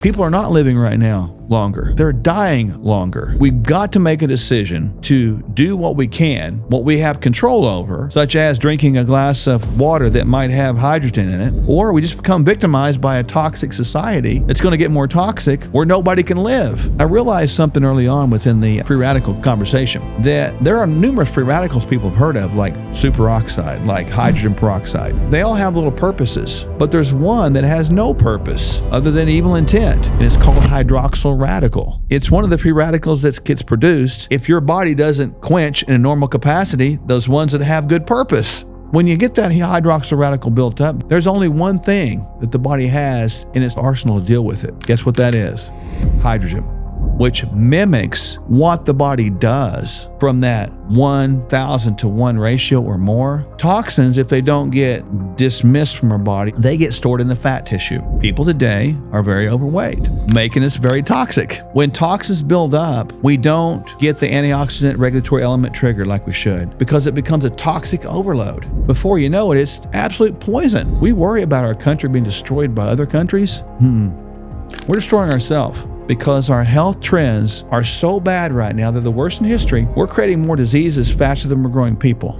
People are not living right now longer. They're dying longer. We've got to make a decision to do what we can, what we have control over, such as drinking a glass of water that might have hydrogen in it, or we just become victimized by a toxic society that's going to get more toxic where nobody can live. I realized something early on within the free radical conversation, that there are numerous free radicals people have heard of, like superoxide, like hydrogen peroxide. They all have little purposes, but there's one that has no purpose other than evil intent. And it's called hydroxyl radical. It's one of the free radicals that gets produced if your body doesn't quench in a normal capacity those ones that have good purpose. When you get that hydroxyl radical built up, there's only one thing that the body has in its arsenal to deal with it. Guess what that is? Hydrogen, which mimics what the body does from that 1,000 to 1 ratio or more. Toxins, if they don't get dismissed from our body, they get stored in the fat tissue. People today are very overweight, making us very toxic. When toxins build up, we don't get the antioxidant regulatory element triggered like we should, because it becomes a toxic overload. Before you know it, it's absolute poison. We worry about our country being destroyed by other countries. We're destroying ourselves. Because our health trends are so bad right now, they're the worst in history. We're creating more diseases faster than we're growing people.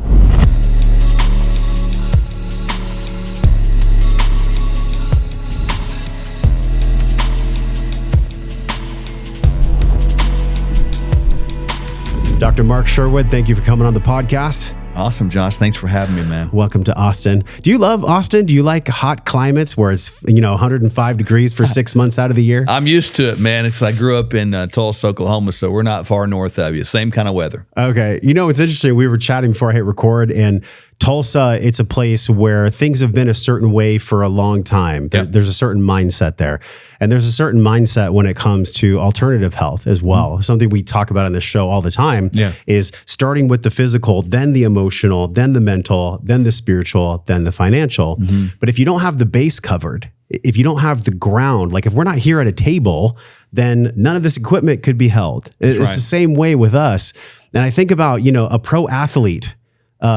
Dr. Mark Sherwood, thank you for coming on the podcast. Awesome, Josh. Thanks for having me, man. Welcome to Austin. Do you love Austin? Do you like hot climates where it's 105 degrees for 6 months out of the year? I'm used to it, man. I grew up in Tulsa, Oklahoma, so we're not far north of you. Same kind of weather. Okay. It's interesting. We were chatting before I hit record, and Tulsa, it's a place where things have been a certain way for a long time. There's a certain mindset there. And there's a certain mindset when it comes to alternative health as well. Mm-hmm. Something we talk about on this show all the time is starting with the physical, then the emotional, then the mental, then the spiritual, then the financial. Mm-hmm. But if you don't have the base covered, if you don't have the ground, like if we're not here at a table, then none of this equipment could be held. It's the same way with us. And I think about, a pro athlete,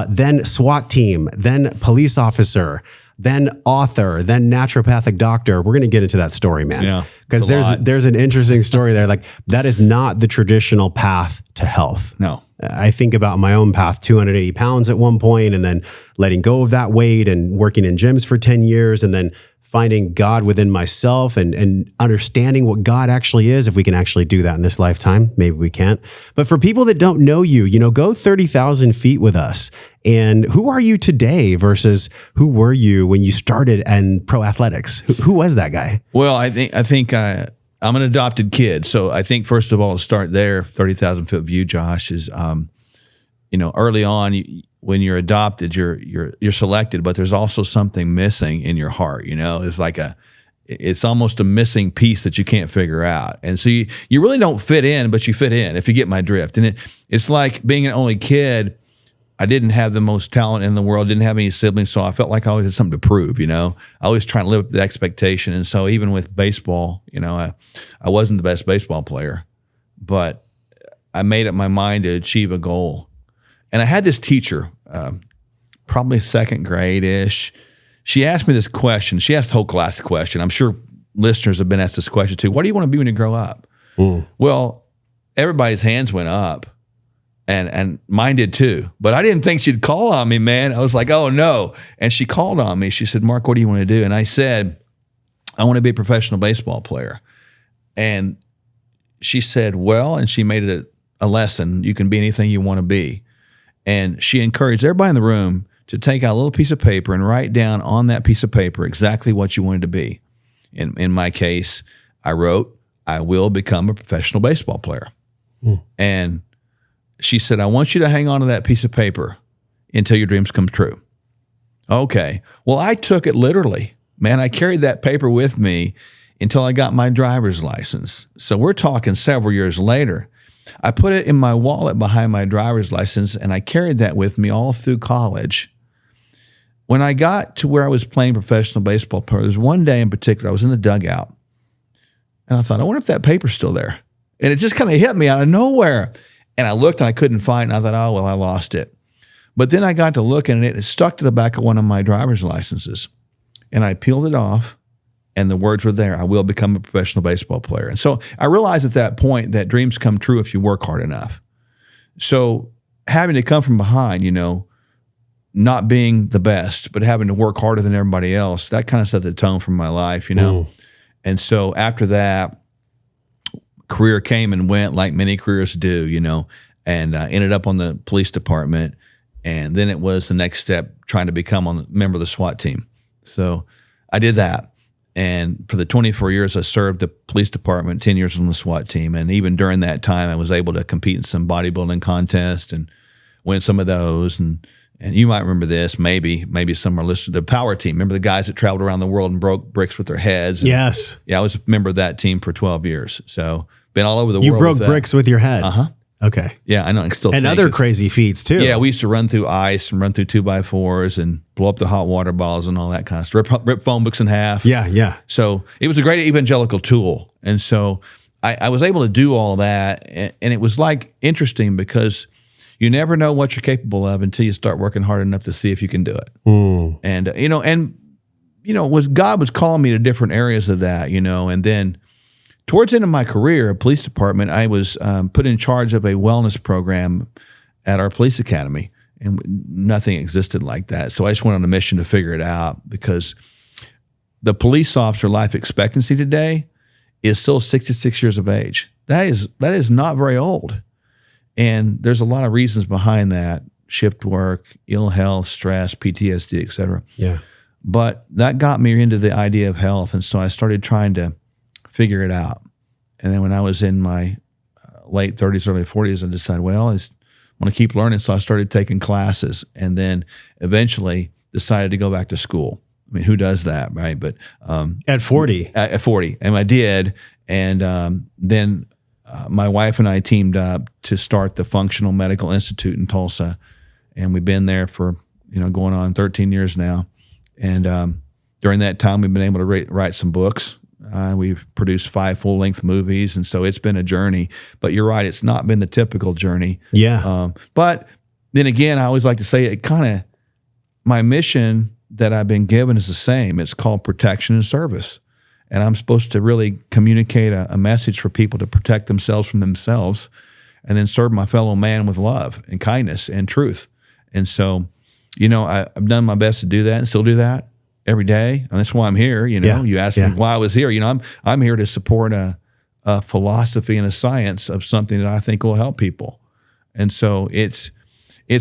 then SWAT team, then police officer, then author, then naturopathic doctor. We're going to get into that story, man. Yeah, because there's an interesting story there. Like that is not the traditional path to health. No. I think about my own path, 280 pounds at one point, and then letting go of that weight and working in gyms for 10 years, and then finding God within myself and understanding what God actually is, if we can actually do that in this lifetime. Maybe we can't. But for people that don't know you, go 30,000 feet with us. And who are you today versus who were you when you started in pro athletics? Who was that guy? Well, I think I'm an adopted kid. So I think, first of all, to start there, 30,000 foot view, Josh, is, early on, when you're adopted, you're selected, but there's also something missing in your heart. It's almost a missing piece that you can't figure out. And so you really don't fit in, but you fit in, if you get my drift. And it's like being an only kid. I didn't have the most talent in the world, didn't have any siblings, so I felt like I always had something to prove, I always trying to live up to the expectation. And so even with baseball, I wasn't the best baseball player, but I made up my mind to achieve a goal. And I had this teacher, probably second grade-ish. She asked me this question. She asked the whole class the question. I'm sure listeners have been asked this question too. What do you want to be when you grow up? Well, everybody's hands went up, and mine did too. But I didn't think she'd call on me, man. I was like, oh, no. And she called on me. She said, Mark, what do you want to do? And I said, I want to be a professional baseball player. And she said, well, and she made it a lesson. You can be anything you want to be. And she encouraged everybody in the room to take out a little piece of paper and write down on that piece of paper exactly what you wanted to be. In my case, I wrote, I will become a professional baseball player. And she said, I want you to hang on to that piece of paper until your dreams come true. Okay. Well, I took it literally. Man, I carried that paper with me until I got my driver's license. So we're talking several years later. I put it in my wallet behind my driver's license, and I carried that with me all through college. When I got to where I was playing professional baseball, there was one day in particular, I was in the dugout, and I thought, I wonder if that paper's still there. And it just kind of hit me out of nowhere. And I looked, and I couldn't find it, and I thought, oh, well, I lost it. But then I got to looking, and it stuck to the back of one of my driver's licenses. And I peeled it off, And the words were there, I will become a professional baseball player. And so I realized at that point that dreams come true if you work hard enough. So having to come from behind, not being the best, but having to work harder than everybody else, that kind of set the tone for my life, And so after that, career came and went like many careers do, and ended up on the police department. And then it was the next step trying to become a member of the SWAT team. So I did that. And for the 24 years I served the police department, 10 years on the SWAT team. And even during that time, I was able to compete in some bodybuilding contests and win some of those. And you might remember this, maybe some are listening, the power team. Remember the guys that traveled around the world and broke bricks with their heads? And, yes. Yeah, I was a member of that team for 12 years. So been all over the world. You broke bricks with your head? Uh-huh. Okay. Yeah, I know. I still and think other crazy feats too. Yeah, we used to run through ice and run through 2x4s and blow up the hot water bottles and all that kind of stuff. Rip phone books in half. Yeah. So it was a great evangelical tool. And so I was able to do all that. And it was like interesting because you never know what you're capable of until you start working hard enough to see if you can do it. And God was calling me to different areas of that, and then towards the end of my career at police department, I was put in charge of a wellness program at our police academy, and nothing existed like that. So I just went on a mission to figure it out because the police officer life expectancy today is still 66 years of age. That is not very old. And there's a lot of reasons behind that: shift work, ill health, stress, PTSD, et cetera. Yeah. But that got me into the idea of health. And so I started trying to figure it out. And then when I was in my late 30s, early 40s, I decided, well, I want to keep learning. So I started taking classes and then eventually decided to go back to school. I mean, who does that, right? But at 40. At 40. And I did. And then my wife and I teamed up to start the Functional Medical Institute in Tulsa. And we've been there for, going on 13 years now. And during that time, we've been able to write some books. We've produced 5 full-length movies, and so it's been a journey. But you're right, it's not been the typical journey. Yeah. But then again, I always like to say my mission that I've been given is the same. It's called protection and service. And I'm supposed to really communicate a message for people to protect themselves from themselves and then serve my fellow man with love and kindness and truth. And so, I've done my best to do that and still do that every day. And that's why I'm here. You asked me why I was here. I'm here to support a philosophy and a science of something that I think will help people. And so it's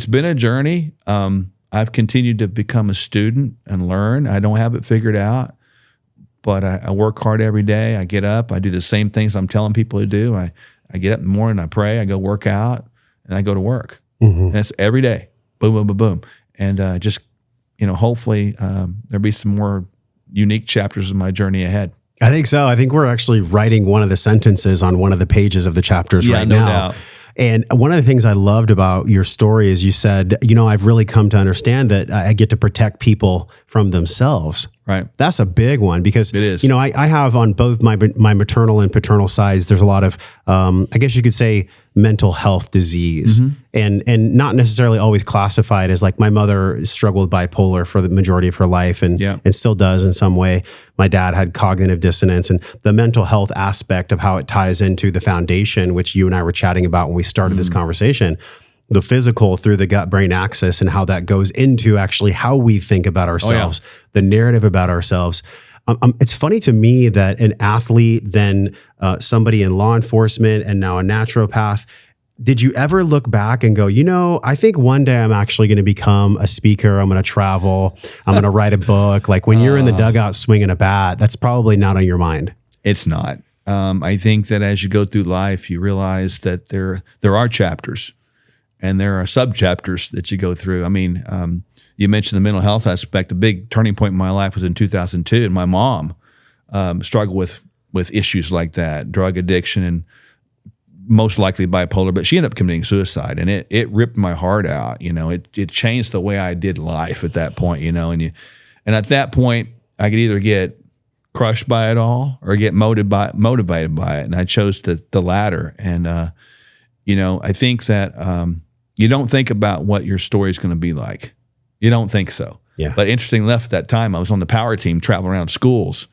been a journey. I've continued to become a student and learn. I don't have it figured out, but I work hard every day. I get up. I do the same things I'm telling people to do. I get up in the morning, I pray, I go work out, and I go to work. Mm-hmm. And that's every day. Boom, boom, boom, boom. And hopefully there'll be some more unique chapters of my journey ahead. I think so. I think we're actually writing one of the sentences on one of the pages of the chapters right now. Doubt. And one of the things I loved about your story is you said, I've really come to understand that I get to protect people from themselves. Right. That's a big one because, it is. I have on both my maternal and paternal sides, there's a lot of, I guess you could say, mental health disease, and not necessarily always classified as like my mother struggled with bipolar for the majority of her life and still does in some way. My dad had cognitive dissonance, and the mental health aspect of how it ties into the foundation, which you and I were chatting about when we started this conversation, the physical through the gut-brain axis and how that goes into actually how we think about ourselves, the narrative about ourselves. It's funny to me that an athlete, then somebody in law enforcement, and now a naturopath, did you ever look back and go, I think one day I'm actually going to become a speaker. I'm going to travel. I'm going to write a book. Like when you're in the dugout swinging a bat, that's probably not on your mind. It's not. I think that as you go through life, you realize that there are chapters and there are sub-chapters that you go through. I mean, you mentioned the mental health aspect. A big turning point in my life was in 2002, and my mom struggled with issues like that, drug addiction and most likely bipolar, but she ended up committing suicide, and it ripped my heart out. It changed the way I did life at that point, and at that point I could either get crushed by it all or get motivated by it. And I chose the latter. And, I think that you don't think about what your story is going to be like. You don't think so. Yeah. But interesting enough, at that time, I was on the power team traveling around schools.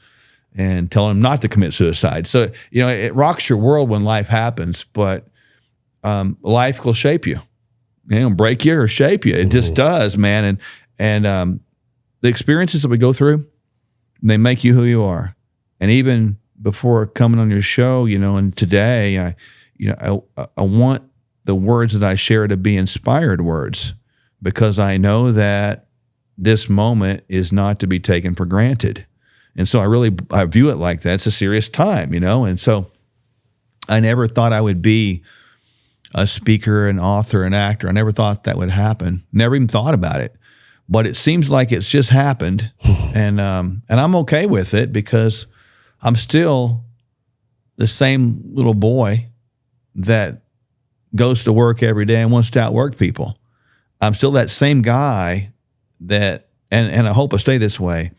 and telling them not to commit suicide. So, it rocks your world when life happens, but life will shape you, break you or shape you. It just does, man. And the experiences that we go through, they make you who you are. And even before coming on your show, and today, I want the words that I share to be inspired words, because I know that this moment is not to be taken for granted. And so I view it like that. It's a serious time, and so I never thought I would be a speaker, an author, an actor. I never thought that would happen. Never even thought about it. But it seems like it's just happened, and I'm okay with it, because I'm still the same little boy that goes to work every day and wants to outwork people. I'm still that same guy that, and I hope I stay this way,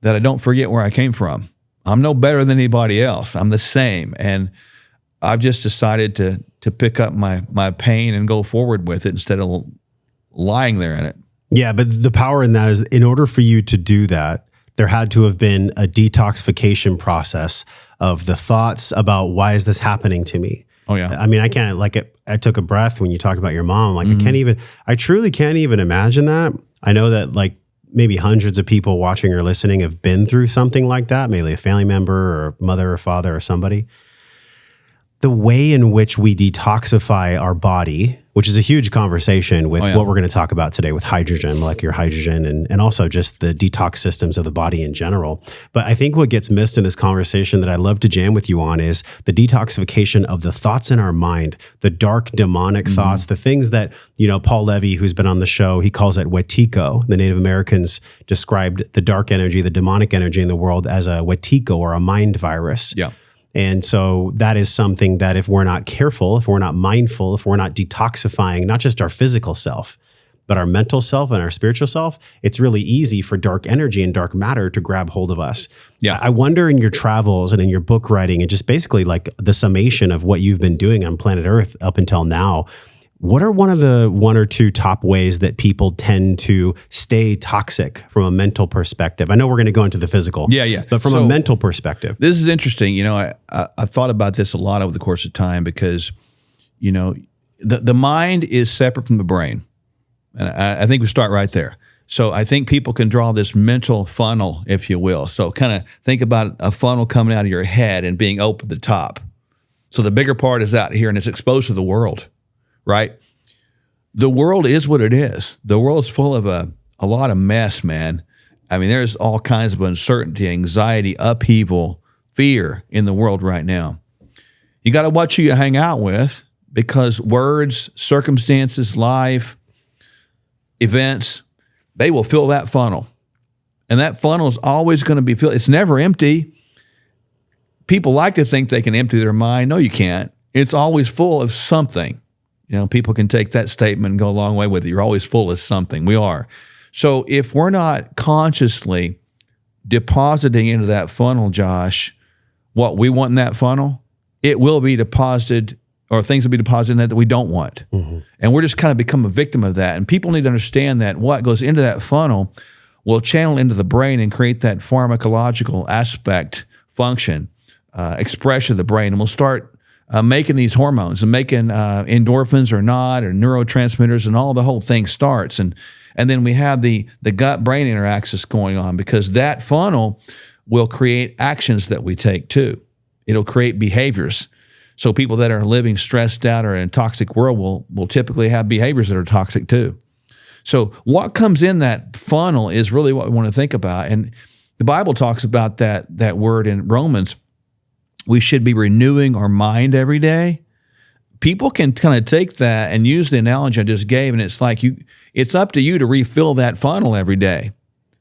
that I don't forget where I came from. I'm no better than anybody else. I'm the same. And I've just decided to pick up my pain and go forward with it instead of lying there in it. Yeah, but the power in that is, in order for you to do that, there had to have been a detoxification process of the thoughts about, why is this happening to me? Oh, yeah. I mean, I can't, I took a breath when you talked about your mom. I truly can't even imagine that. I know that maybe hundreds of people watching or listening have been through something like that, maybe a family member or mother or father or somebody. The way in which we detoxify our body, which is a huge conversation with what we're going to talk about today with hydrogen, molecular hydrogen, and also just the detox systems of the body in general. But I think what gets missed in this conversation that I love to jam with you on is the detoxification of the thoughts in our mind, the dark demonic thoughts, the things that, Paul Levy, who's been on the show, he calls it wetiko. The Native Americans described the dark energy, the demonic energy in the world as a wetiko, or a mind virus. Yeah. And so that is something that if we're not careful, if we're not mindful, if we're not detoxifying, not just our physical self, but our mental self and our spiritual self, it's really easy for dark energy and dark matter to grab hold of us. Yeah. I wonder, in your travels and in your book writing, and just basically the summation of what you've been doing on planet Earth up until now, what are one or two top ways that people tend to stay toxic from a mental perspective? I know we're going to go into the physical, but from a mental perspective. This is interesting. I thought about this a lot over the course of time, because, the mind is separate from the brain. And I think we start right there. So I think people can draw this mental funnel, if you will. So kind of think about a funnel coming out of your head and being open at the top. So the bigger part is out here and it's exposed to the world. Right? The world is what it is. The world's full of a lot of mess, man. I mean, there's all kinds of uncertainty, anxiety, upheaval, fear in the world right now. You got to watch who you hang out with, because words, circumstances, life, events, they will fill that funnel. And that funnel is always going to be filled. It's never empty. People like to think they can empty their mind. No, you can't. It's always full of something. People can take that statement and go a long way with it. You're always full of something. We are. So if we're not consciously depositing into that funnel, Josh, what we want in that funnel, it will be deposited, or things will be deposited in that we don't want. And we're just kind of become a victim of that. And people need to understand that what goes into that funnel will channel into the brain and create that pharmacological aspect, function, expression of the brain. And we'll start making these hormones and making endorphins or neurotransmitters, and all the whole thing starts. And then we have the gut-brain interaxis going on, because that funnel will create actions that we take too. It'll create behaviors. So people that are living stressed out or in a toxic world will typically have behaviors that are toxic too. So what comes in that funnel is really what we want to think about. And the Bible talks about that word in Romans. We should be renewing our mind every day. People can kind of take that and use the analogy I just gave, and it's like it's up to you to refill that funnel every day.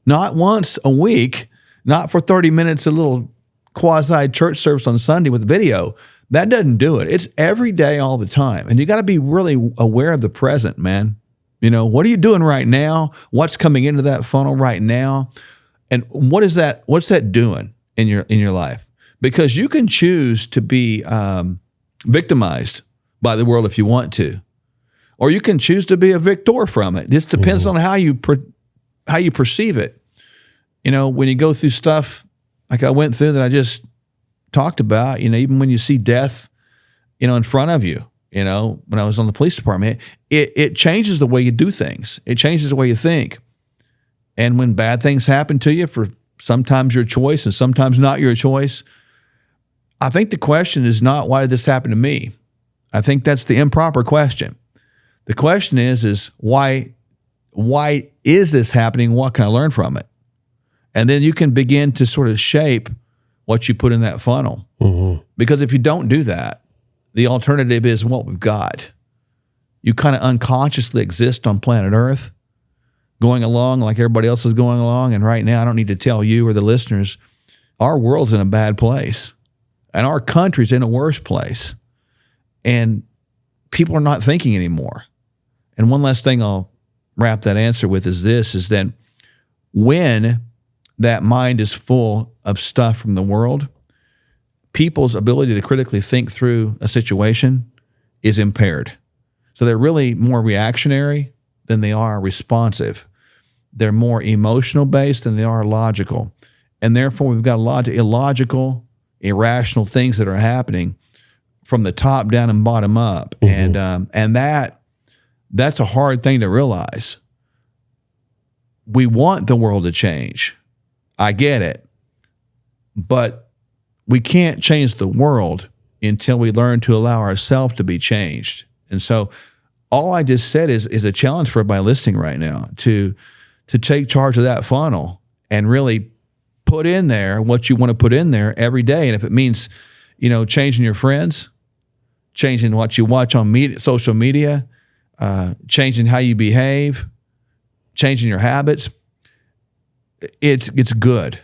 Not once a week, not for 30 minutes, a little quasi church service on Sunday with video. That doesn't do it. It's every day, all the time. And you got to be really aware of the present, man. What are you doing right now? What's coming into that funnel right now? And what's that doing in your life? Because you can choose to be victimized by the world if you want to, or you can choose to be a victor from it. It just depends on how you perceive it. When you go through stuff like I went through that I just talked about, even when you see death, in front of you, when I was on the police department, it changes the way you do things. It changes the way you think. And when bad things happen to you, for sometimes your choice and sometimes not your choice, I think the question is not, why did this happen to me? I think that's the improper question. The question is why is this happening? What can I learn from it? And then you can begin to sort of shape what you put in that funnel. Mm-hmm. Because if you don't do that, the alternative is what we've got. You kind of unconsciously exist on planet Earth, going along like everybody else is going along. And right now, I don't need to tell you or the listeners, our world's in a bad place. And our country's in a worse place. And people are not thinking anymore. And one last thing I'll wrap that answer with is that when that mind is full of stuff from the world, people's ability to critically think through a situation is impaired. So they're really more reactionary than they are responsive. They're more emotional based than they are logical. And therefore, we've got a lot of illogical, irrational things that are happening from the top down and bottom up. Mm-hmm. And that's a hard thing to realize. We want the world to change. I get it. But we can't change the world until we learn to allow ourselves to be changed. And so all I just said is a challenge for everybody listening right now to take charge of that funnel and really put in there what you want to put in there every day. And if it means, changing your friends, changing what you watch on social media, changing how you behave, changing your habits, it's good.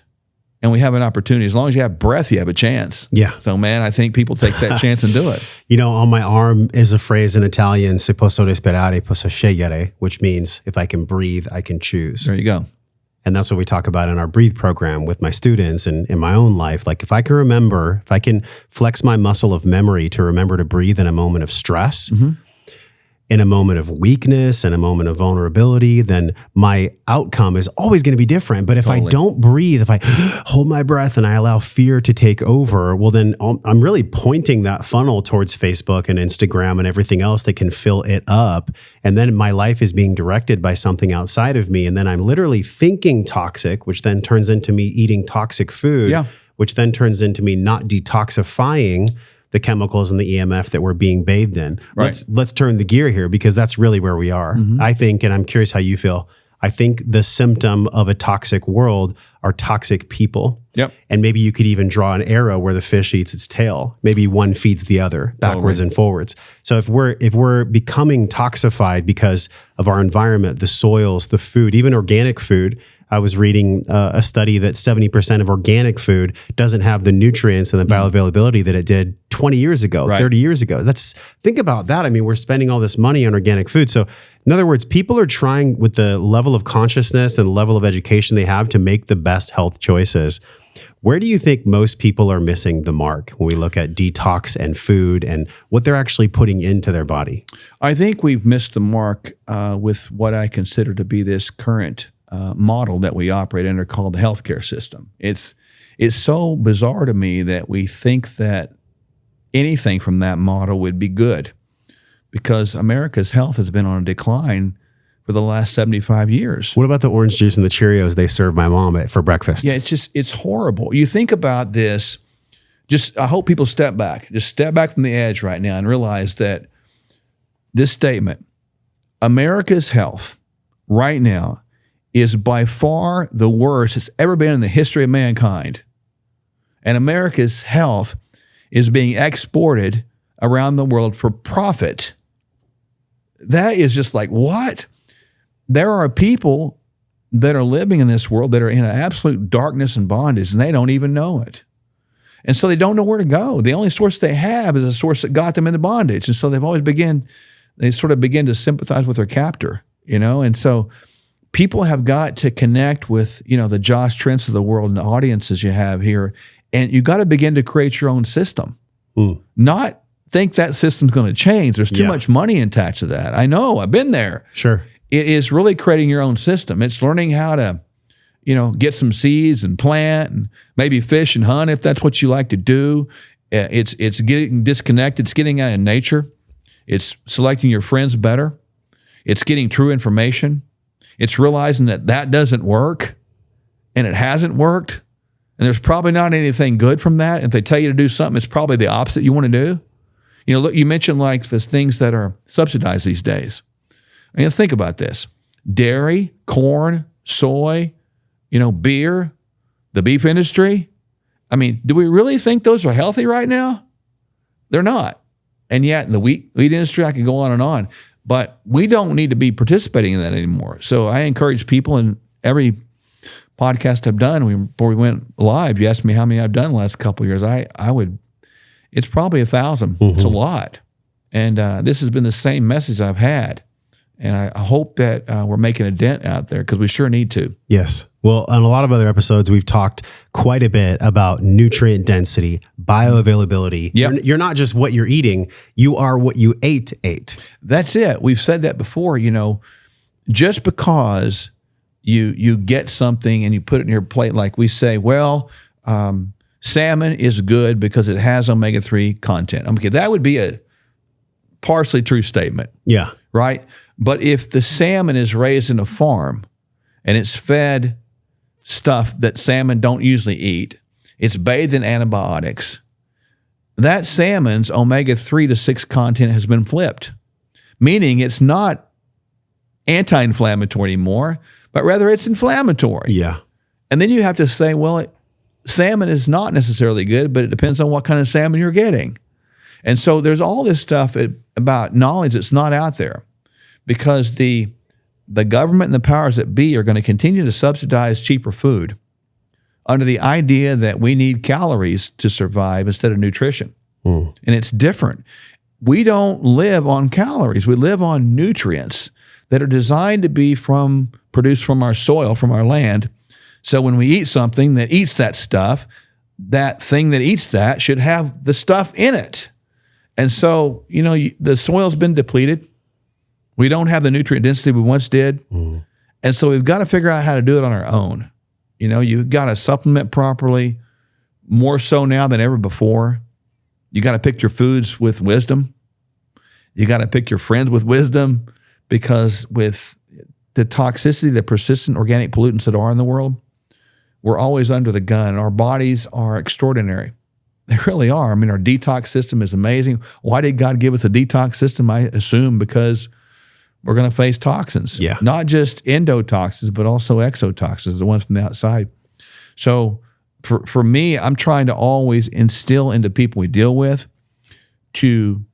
And we have an opportunity. As long as you have breath, you have a chance. Yeah. So, man, I think people take that chance and do it. On my arm is a phrase in Italian, se posso respirare, posso scegliere, which means if I can breathe, I can choose. There you go. And that's what we talk about in our Breathe program with my students and in my own life. Like if I can flex my muscle of memory to remember to breathe in a moment of stress, mm-hmm. in a moment of weakness, in a moment of vulnerability, then my outcome is always going to be different. But if I don't breathe, if I hold my breath and I allow fear to take over, well, then I'm really pointing that funnel towards Facebook and Instagram and everything else that can fill it up. And then my life is being directed by something outside of me. And then I'm literally thinking toxic, which then turns into me eating toxic food, which then turns into me not detoxifying the chemicals and the EMF that we're being bathed in. Right. Let's turn the gear here because that's really where we are. Mm-hmm. I think, and I'm curious how you feel, I think the symptom of a toxic world are toxic people. Yep. And maybe you could even draw an arrow where the fish eats its tail. Maybe one feeds the other backwards and forwards. So if we're becoming toxified because of our environment, the soils, the food, even organic food, I was reading a study that 70% of organic food doesn't have the nutrients and the bioavailability that it did 20 years ago, 30 years ago. Think about that. I mean, we're spending all this money on organic food. So in other words, people are trying with the level of consciousness and the level of education they have to make the best health choices. Where do you think most people are missing the mark when we look at detox and food and what they're actually putting into their body? I think we've missed the mark with what I consider to be this current model that we operate under called the healthcare system. It's so bizarre to me that we think that anything from that model would be good because America's health has been on a decline for the last 75 years. What about the orange juice and the Cheerios they served my mom for breakfast? Yeah, it's horrible. You think about this, I hope people step back from the edge right now and realize that this statement, America's health right now is by far the worst it's ever been in the history of mankind. And America's health is being exported around the world for profit. That is just like, what? There are people that are living in this world that are in absolute darkness and bondage, and they don't even know it. And so they don't know where to go. The only source they have is a source that got them into bondage. And so they sort of begin to sympathize with their captor, And so people have got to connect with, the Josh Trents of the world and the audiences you have here. And you got to begin to create your own system, not think that system's going to change. There's too much money attached to that. I know, I've been there. Sure. It is really creating your own system. It's learning how to, get some seeds and plant and maybe fish and hunt if that's what you like to do. It's getting disconnected. It's getting out of nature. It's selecting your friends better. It's getting true information. It's realizing that doesn't work and it hasn't worked. And there's probably not anything good from that. If they tell you to do something, it's probably the opposite you want to do. Look, you mentioned like the things that are subsidized these days. Think about this. Dairy, corn, soy, beer, the beef industry. Do we really think those are healthy right now? They're not. And yet in the wheat industry, I could go on and on. But we don't need to be participating in that anymore. So I encourage people in every podcast I've done, before we went live, you asked me how many I've done the last couple of years. It's probably 1,000. It's a lot. And this has been the same message I've had. And I hope that we're making a dent out there because we sure need to. Yes. Well, on a lot of other episodes, we've talked quite a bit about nutrient density, bioavailability. Yep. You're not just what you're eating, you are what you ate. That's it. We've said that before, just because you get something and you put it in your plate, like we say, salmon is good because it has omega-3 content. Okay, that would be a partially true statement. Yeah. Right? But if the salmon is raised in a farm and it's fed stuff that salmon don't usually eat, it's bathed in antibiotics, that salmon's omega-3 to 6 content has been flipped, meaning it's not anti-inflammatory anymore, but rather it's inflammatory. Yeah. And then you have to say, salmon is not necessarily good, but it depends on what kind of salmon you're getting. And so there's all this stuff about knowledge that's not out there because the government and the powers that be are going to continue to subsidize cheaper food under the idea that we need calories to survive instead of nutrition. And it's different. We don't live on calories. We live on nutrients that are designed to be produced from our soil, from our land. So when we eat something that eats that stuff, that thing that eats that should have the stuff in it. And so, the soil's been depleted. We don't have the nutrient density we once did. And so we've got to figure out how to do it on our own. You've got to supplement properly, more so now than ever before. You got to pick your foods with wisdom. You got to pick your friends with wisdom because with the toxicity, the persistent organic pollutants that are in the world, we're always under the gun. Our bodies are extraordinary. They really are. Our detox system is amazing. Why did God give us a detox system? I assume because we're going to face toxins. Yeah. Not just endotoxins, but also exotoxins, the ones from the outside. So for me, I'm trying to always instill into people we deal with to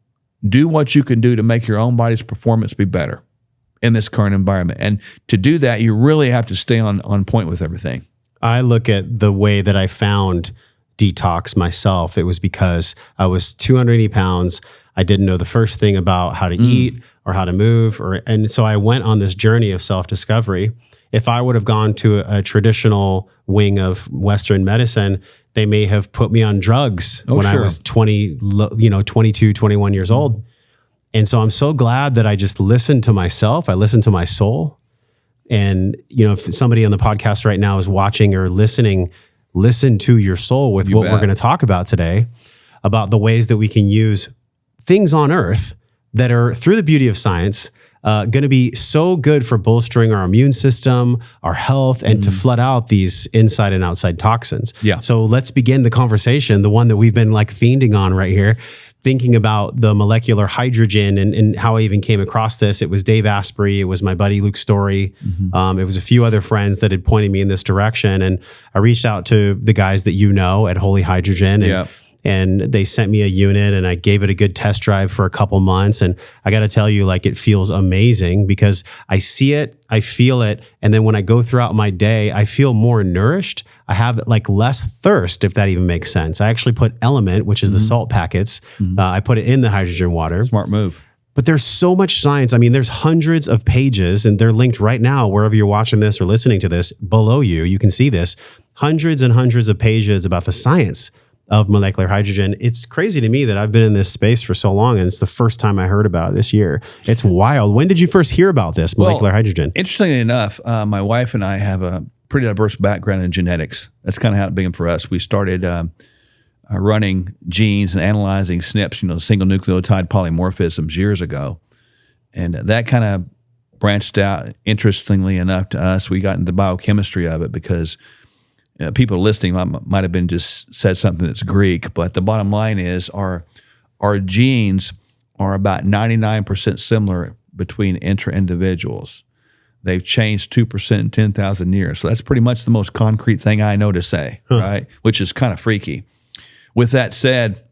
do what you can do to make your own body's performance be better in this current environment. And to do that, you really have to stay on point with everything. I look at the way that I found Detox myself. It was because I was 280 pounds. I didn't know the first thing about how to eat or how to move. And so I went on this journey of self-discovery. If I would have gone to a traditional wing of Western medicine, they may have put me on drugs when I was 22, 21 years old. And so I'm so glad that I just listened to myself. I listened to my soul. And, if somebody on the podcast right now is watching or listening, listen to your soul with what we're going to talk about today, about the ways that we can use things on earth that are, through the beauty of science, going to be so good for bolstering our immune system, our health, and to flood out these inside and outside toxins. Yeah. So let's begin the conversation, the one that we've been fiending on right here, thinking about the molecular hydrogen and how I even came across this. It was Dave Asprey. It was my buddy Luke Story. It was a few other friends that had pointed me in this direction. And I reached out to the guys that at Holy Hydrogen. And they sent me a unit and I gave it a good test drive for a couple months. And I got to tell you, it feels amazing because I see it, I feel it. And then when I go throughout my day, I feel more nourished. I have less thirst, if that even makes sense. I actually put Element, which is the salt packets. I put it in the hydrogen water. Smart move. But there's so much science. There's hundreds of pages and they're linked right now, wherever you're watching this or listening to this, below you, you can see this. Hundreds and hundreds of pages about the science of molecular hydrogen. It's crazy to me that I've been in this space for so long and it's the first time I heard about it this year. It's wild. When did you first hear about this molecular hydrogen? Interestingly enough, my wife and I have a pretty diverse background in genetics. That's kind of how it began for us. We started running genes and analyzing SNPs, single nucleotide polymorphisms years ago. And that kind of branched out, interestingly enough to us. We got into biochemistry of it because people listening might have been just said something that's Greek, but the bottom line is our genes are about 99% similar between intra-individuals. They've changed 2% in 10,000 years. So that's pretty much the most concrete thing I know to say, right? Which is kind of freaky. With that said,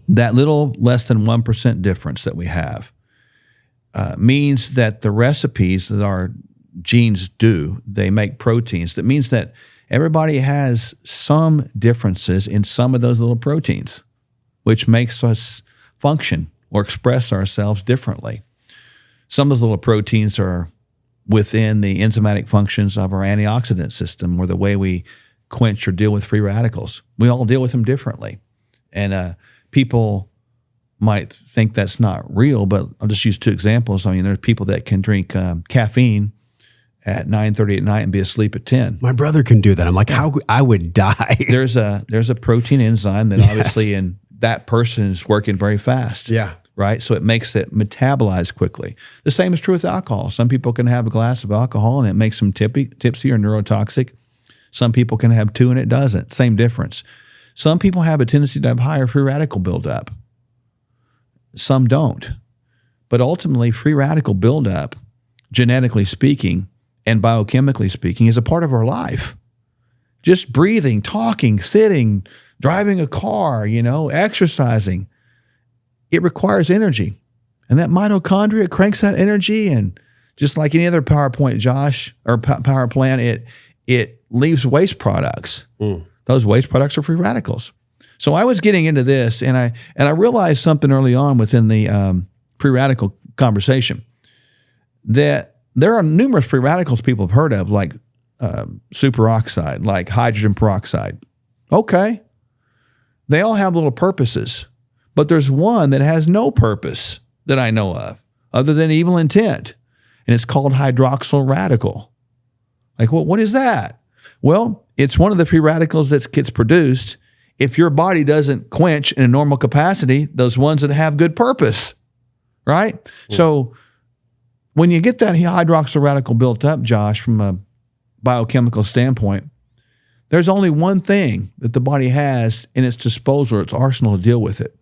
that little less than 1% difference that we have means that the recipes that our genes do, they make proteins. That means that everybody has some differences in some of those little proteins, which makes us function or express ourselves differently. Some of those little proteins are within the enzymatic functions of our antioxidant system, or the way we quench or deal with free radicals. We all deal with them differently. And people might think that's not real, but I'll just use two examples. I mean, there are people that can drink caffeine at 9:30 at night and be asleep at 10. My brother can do that. I'm like, how I would die. There's a protein enzyme that obviously in that person is working very fast. Yeah. Right? So it makes it metabolize quickly. The same is true with alcohol. Some people can have a glass of alcohol and it makes them tipsy or neurotoxic. Some people can have two and it doesn't. Same difference. Some people have a tendency to have higher free radical buildup. Some don't. But ultimately, free radical buildup, genetically speaking and biochemically speaking, is a part of our life. Just breathing, talking, sitting, driving a car, exercising. It requires energy. And that mitochondria cranks that energy, and just like any other power plant, it leaves waste products. Those waste products are free radicals. So I was getting into this, and I realized something early on within the free radical conversation, that there are numerous free radicals people have heard of, like superoxide, like hydrogen peroxide. Okay. They all have little purposes. But there's one that has no purpose that I know of other than evil intent, and it's called hydroxyl radical. Like, well, what is that? Well, it's one of the free radicals that gets produced if your body doesn't quench in a normal capacity those ones that have good purpose, right? Yeah. So when you get that hydroxyl radical built up, Josh, from a biochemical standpoint, there's only one thing that the body has in its disposal, its arsenal, to deal with it.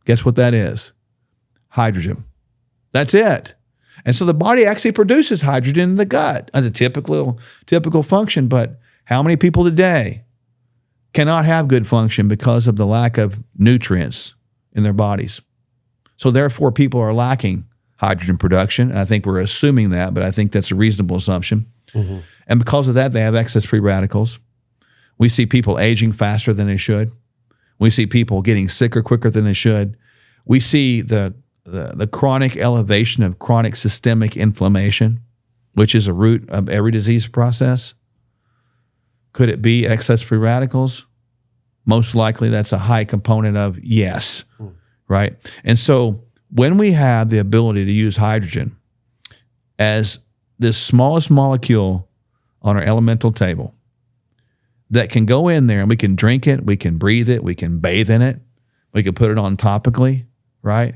Guess what that is? Hydrogen. That's it. And so the body actually produces hydrogen in the gut as a typical function. But how many people today cannot have good function because of the lack of nutrients in their bodies? So therefore, people are lacking hydrogen production. And I think we're assuming that, but I think that's a reasonable assumption. Mm-hmm. And because of that, they have excess free radicals. We see people aging faster than they should. We see people getting sicker quicker than they should. We see the chronic elevation of chronic systemic inflammation, which is a root of every disease process. Could it be excess free radicals? Most likely that's a high component of yes, right? And so when we have the ability to use hydrogen as this smallest molecule on our elemental table, that can go in there and we can drink it, we can breathe it, we can bathe in it, we can put it on topically, right?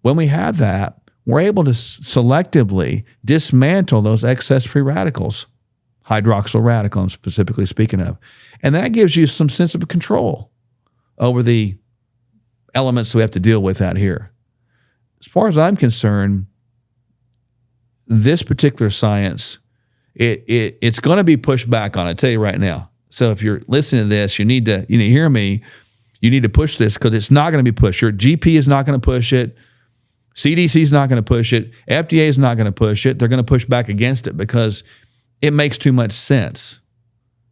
When we have that, we're able to selectively dismantle those excess free radicals, hydroxyl radical I'm specifically speaking of. And that gives you some sense of control over the elements that we have to deal with out here. As far as I'm concerned, this particular science, it's going to be pushed back on, I tell you right now. So if you're listening to this, you need to hear me. You need to push this because it's not going to be pushed. Your GP is not going to push it. CDC is not going to push it. FDA is not going to push it. They're going to push back against it because it makes too much sense,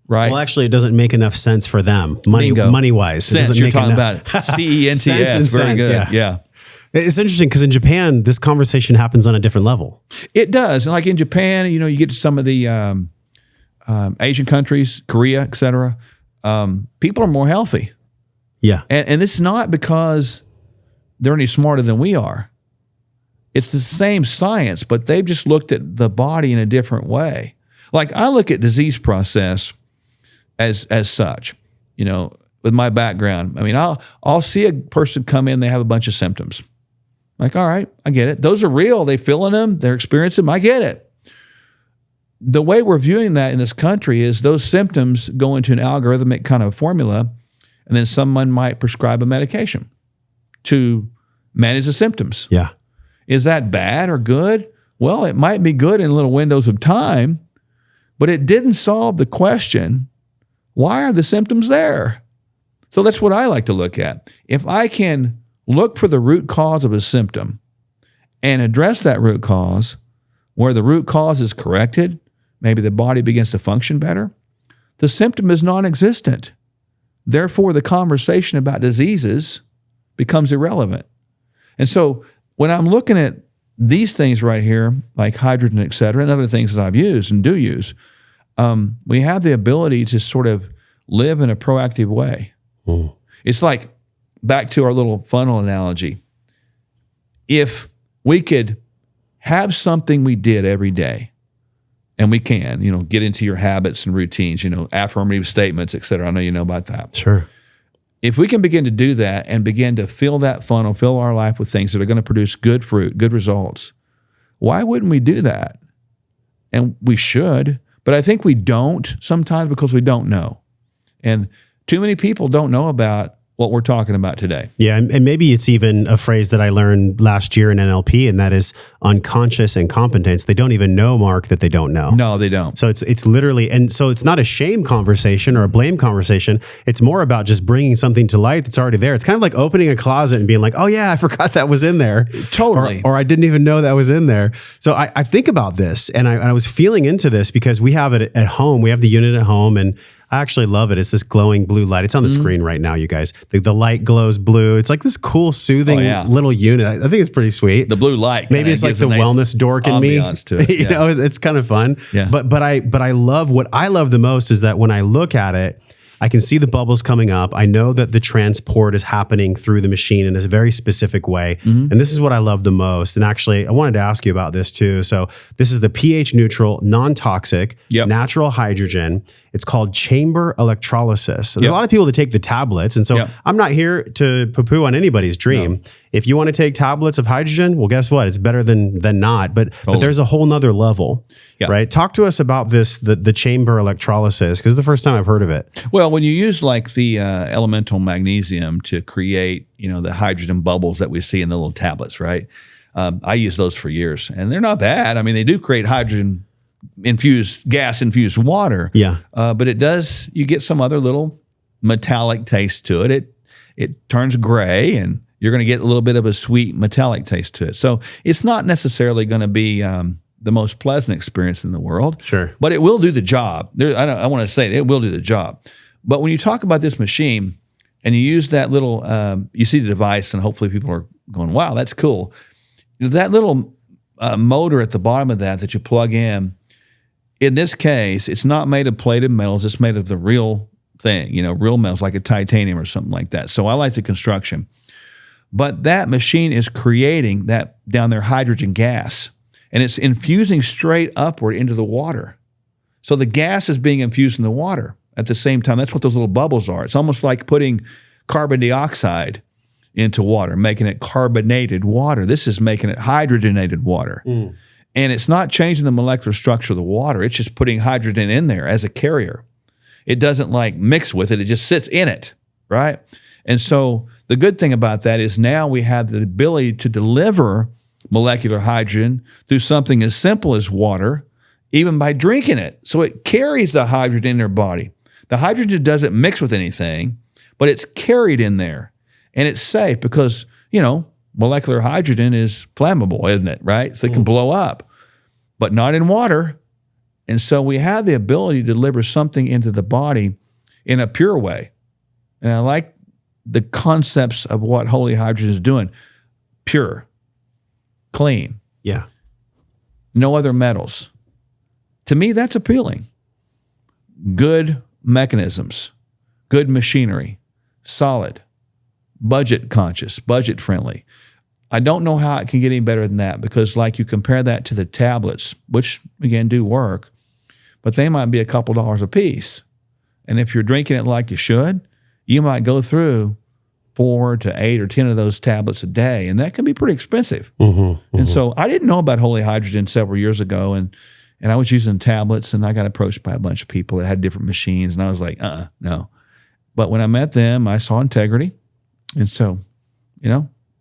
right? Well, actually, it doesn't make enough sense for them, money-wise. Sense, it doesn't you're make talking enough. about CENTS. Very sense, good. Yeah. It's interesting because in Japan, this conversation happens on a different level. It does. And like in Japan, you get to some of the Asian countries, Korea, et cetera, people are more healthy. Yeah. And this is not because they're any smarter than we are. It's the same science, but they've just looked at the body in a different way. Like I look at disease process as such, with my background. I mean, I'll see a person come in, they have a bunch of symptoms. Like, all right, I get it. Those are real. They feeling them. They're experiencing them. I get it. The way we're viewing that in this country is those symptoms go into an algorithmic kind of formula, and then someone might prescribe a medication to manage the symptoms. Yeah. Is that bad or good? Well, it might be good in little windows of time, but it didn't solve the question, why are the symptoms there? So that's what I like to look at. If I can look for the root cause of a symptom and address that root cause, where the root cause is corrected, maybe the body begins to function better, the symptom is non-existent. Therefore, the conversation about diseases becomes irrelevant. And so when I'm looking at these things right here, like hydrogen, et cetera, and other things that I've used and do use, we have the ability to sort of live in a proactive way. Mm. It's like, back to our little funnel analogy, if we could have something we did every day, and we can, get into your habits and routines, affirmative statements, et cetera. I know you know about that. Sure. If we can begin to do that and begin to fill that funnel, fill our life with things that are going to produce good fruit, good results, why wouldn't we do that? And we should, but I think we don't sometimes because we don't know. And too many people don't know about what we're talking about today. Yeah, and maybe it's even a phrase that I learned last year in NLP, and that is unconscious incompetence. They don't even know, Mark, that they don't know. No, they don't. So it's literally, and so it's not a shame conversation or a blame conversation. It's more about just bringing something to light that's already there. It's kind of like opening a closet and being like, oh yeah, I forgot that was in there. Totally. Or I didn't even know that was in there. So I think about this, and I was feeling into this because we have it at home. We have the unit at home, and I actually love it. It's this glowing blue light. It's on the screen right now, you guys. The light glows blue. It's like this cool, soothing little unit. I think it's pretty sweet. The blue light. Maybe it's like the wellness dork in me. To it. Yeah. It's kind of fun. Yeah. But I love, what I love the most is that when I look at it, I can see the bubbles coming up. I know that the transport is happening through the machine in a very specific way. Mm-hmm. And this is what I love the most. And actually, I wanted to ask you about this too. So this is the pH neutral, non-toxic, natural hydrogen. It's called chamber electrolysis. There's a lot of people that take the tablets. And so I'm not here to poo-poo on anybody's dream. No. If you want to take tablets of hydrogen, well, guess what? It's better than not. But there's a whole nother level, right? Talk to us about this, the chamber electrolysis, because it's the first time I've heard of it. Well, when you use like the elemental magnesium to create, the hydrogen bubbles that we see in the little tablets, right? I use those for years, and they're not bad. I mean, they do create hydrogen gas infused water. Yeah. But it does, you get some other little metallic taste to it. It turns gray, and you're going to get a little bit of a sweet metallic taste to it. So it's not necessarily going to be the most pleasant experience in the world. Sure. But it will do the job. I want to say it will do the job. But when you talk about this machine and you use that little, you see the device, and hopefully people are going, wow, that's cool. That little motor at the bottom of that you plug in this case, it's not made of plated metals. It's made of the real thing, real metals, like a titanium or something like that. So I like the construction. But that machine is creating that down there hydrogen gas, and it's infusing straight upward into the water. So the gas is being infused in the water at the same time. That's what those little bubbles are. It's almost like putting carbon dioxide into water, making it carbonated water. This is making it hydrogenated water. Mm. And it's not changing the molecular structure of the water. It's just putting hydrogen in there as a carrier. It doesn't like mix with it. It just sits in it, right? And so the good thing about that is now we have the ability to deliver molecular hydrogen through something as simple as water, even by drinking it. So it carries the hydrogen in their body. The hydrogen doesn't mix with anything, but it's carried in there. And it's safe because, molecular hydrogen is flammable, isn't it, right? So it can blow up, but not in water. And so we have the ability to deliver something into the body in a pure way. And I like the concepts of what holy hydrogen is doing. Pure, clean. Yeah. No other metals. To me, that's appealing. Good mechanisms, good machinery, solid, budget conscious, budget friendly. I don't know how it can get any better than that, because like you compare that to the tablets, which again do work, but they might be a couple dollars a piece. And if you're drinking it like you should, you might go through 4 to 8 or 10 of those tablets a day, and that can be pretty expensive. And so I didn't know about Holy Hydrogen several years ago, and I was using tablets, and I got approached by a bunch of people that had different machines, and I was like, no. But when I met them, I saw integrity, and so,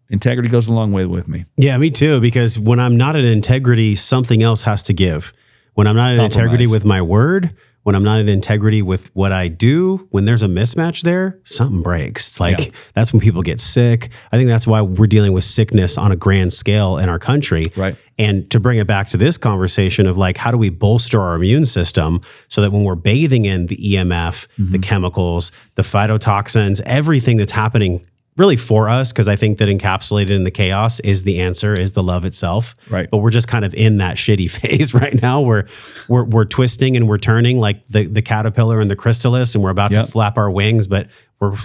integrity goes a long way with me. Yeah, me too, because when I'm not in integrity, something else has to give. When I'm not in integrity with my word, when I'm not in integrity with what I do, when there's a mismatch there, something breaks. It's like, that's when people get sick. I think that's why we're dealing with sickness on a grand scale in our country. Right. And to bring it back to this conversation of like, how do we bolster our immune system so that when we're bathing in the EMF, the chemicals, the phytotoxins, everything that's happening really for us, because I think that encapsulated in the chaos is the answer, is the love itself. Right. But we're just kind of in that shitty phase right now where we're twisting and we're turning like the caterpillar and the chrysalis, and we're about to flap our wings, but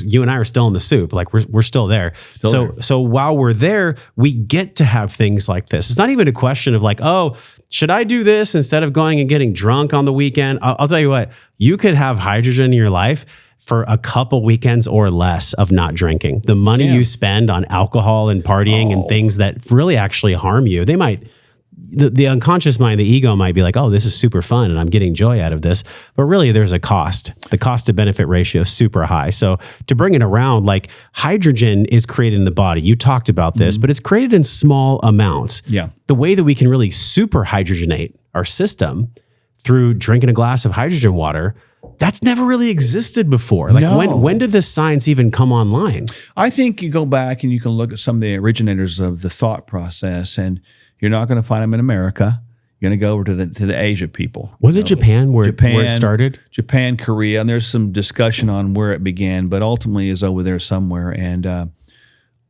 you and I are still in the soup. Like we're still there. So while we're there, we get to have things like this. It's not even a question of like, oh, should I do this instead of going and getting drunk on the weekend? I'll tell you what, you could have hydrogen in your life for a couple weekends or less of not drinking. The money you spend on alcohol and partying and things that really actually harm you, they might, the unconscious mind, the ego might be like, oh, this is super fun and I'm getting joy out of this. But really there's a cost. The cost to benefit ratio is super high. So to bring it around, like hydrogen is created in the body. You talked about this, but it's created in small amounts. Yeah. The way that we can really super hydrogenate our system through drinking a glass of hydrogen water, that's never really existed before. Like when did this science even come online? I think you go back and you can look at some of the originators of the thought process, and you're not going to find them in America. You're going to go over to the Asia people. Was it Japan where it started? Japan, Korea, and there's some discussion on where it began, but ultimately is over there somewhere. And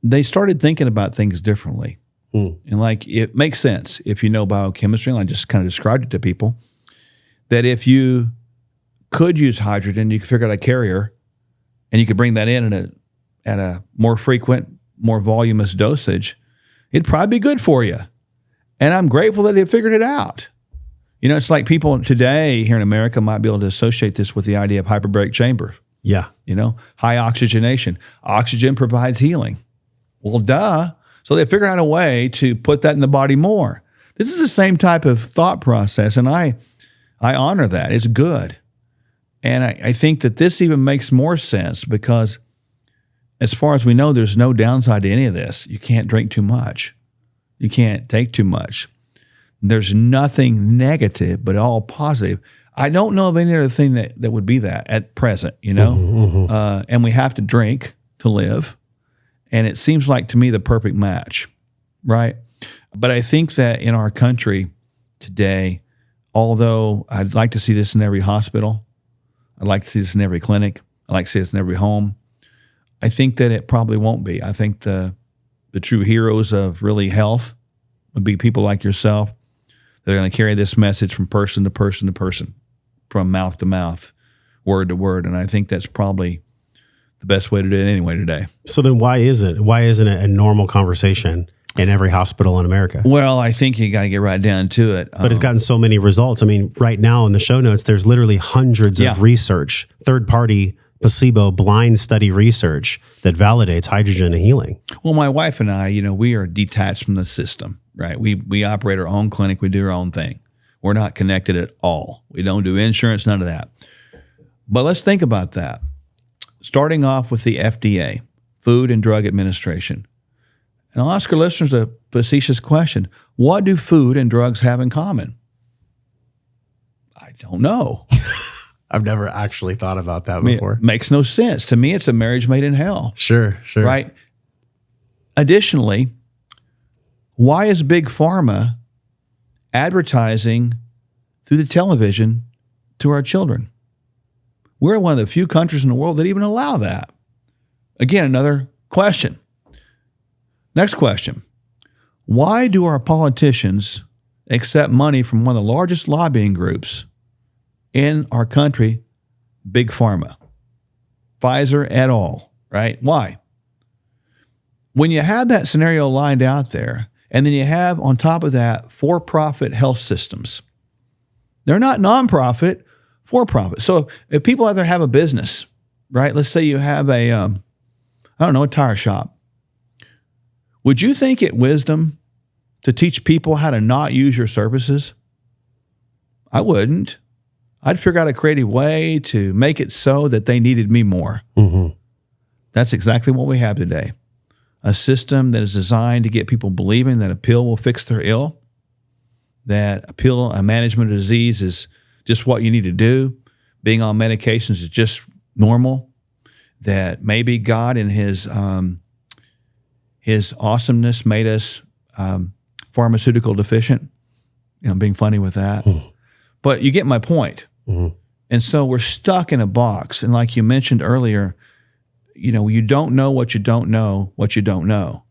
they started thinking about things differently. And like it makes sense if you know biochemistry, and I just kind of described it to people, that if you could use hydrogen, you could figure out a carrier, and you could bring that in at a more frequent, more voluminous dosage, it'd probably be good for you. And I'm grateful that they figured it out. It's like people today here in America might be able to associate this with the idea of hyperbaric chamber. Yeah. High oxygenation. Oxygen provides healing. Well, duh. So they figured out a way to put that in the body more. This is the same type of thought process, and I honor that. It's good. And I think that this even makes more sense because as far as we know, there's no downside to any of this. You can't drink too much. You can't take too much. There's nothing negative, but all positive. I don't know of any other thing that would be that at present, and we have to drink to live. And it seems like to me the perfect match, right? But I think that in our country today, although I'd like to see this in every hospital, I'd like to see this in every clinic, I'd like to see this in every home, I think that it probably won't be. I think the true heroes of really health would be people like yourself. They're going to carry this message from person to person to person, from mouth to mouth, word to word. And I think that's probably the best way to do it anyway today. So then why isn't it a normal conversation in every hospital in America? Well, I think you got to get right down to it. But it's gotten so many results. I mean, right now in the show notes, there's literally hundreds of research, third-party placebo blind study research that validates hydrogen and healing. Well, my wife and I, we are detached from the system, right? We operate our own clinic. We do our own thing. We're not connected at all. We don't do insurance, none of that. But let's think about that. Starting off with the FDA, Food and Drug Administration. And I'll ask our listeners a facetious question. What do food and drugs have in common? I don't know. I've never actually thought about that before. It makes no sense. To me, it's a marriage made in hell. Sure. Right? Additionally, why is Big Pharma advertising through the television to our children? We're one of the few countries in the world that even allow that. Again, another question. Next question. Why do our politicians accept money from one of the largest lobbying groups in our country, Big Pharma, Pfizer et al., right? Why? When you have that scenario lined out there, and then you have on top of that for-profit health systems They're not nonprofit, for profit. So if people out there have a business, right? Let's say you have a tire shop. Would you think it wisdom to teach people how to not use your services? I wouldn't. I'd figure out a creative way to make it so that they needed me more. Mm-hmm. That's exactly what we have today. A system that is designed to get people believing that a pill will fix their ill, that a management of disease is just what you need to do. Being on medications is just normal. That maybe God in his awesomeness made us pharmaceutical deficient. I'm being funny with that. But you get my point. Mm-hmm. And so we're stuck in a box. And like you mentioned earlier, you don't know what you don't know what you don't know.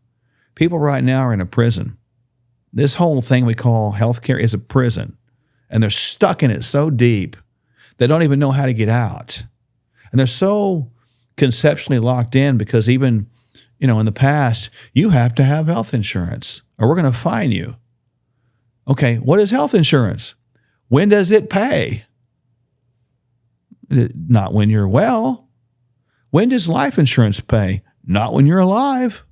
People right now are in a prison. This whole thing we call healthcare is a prison. And they're stuck in it so deep, they don't even know how to get out. And they're so conceptually locked in because even, in the past, you have to have health insurance or we're going to fine you. Okay, what is health insurance? When does it pay? Not when you're well. When does life insurance pay? Not when you're alive.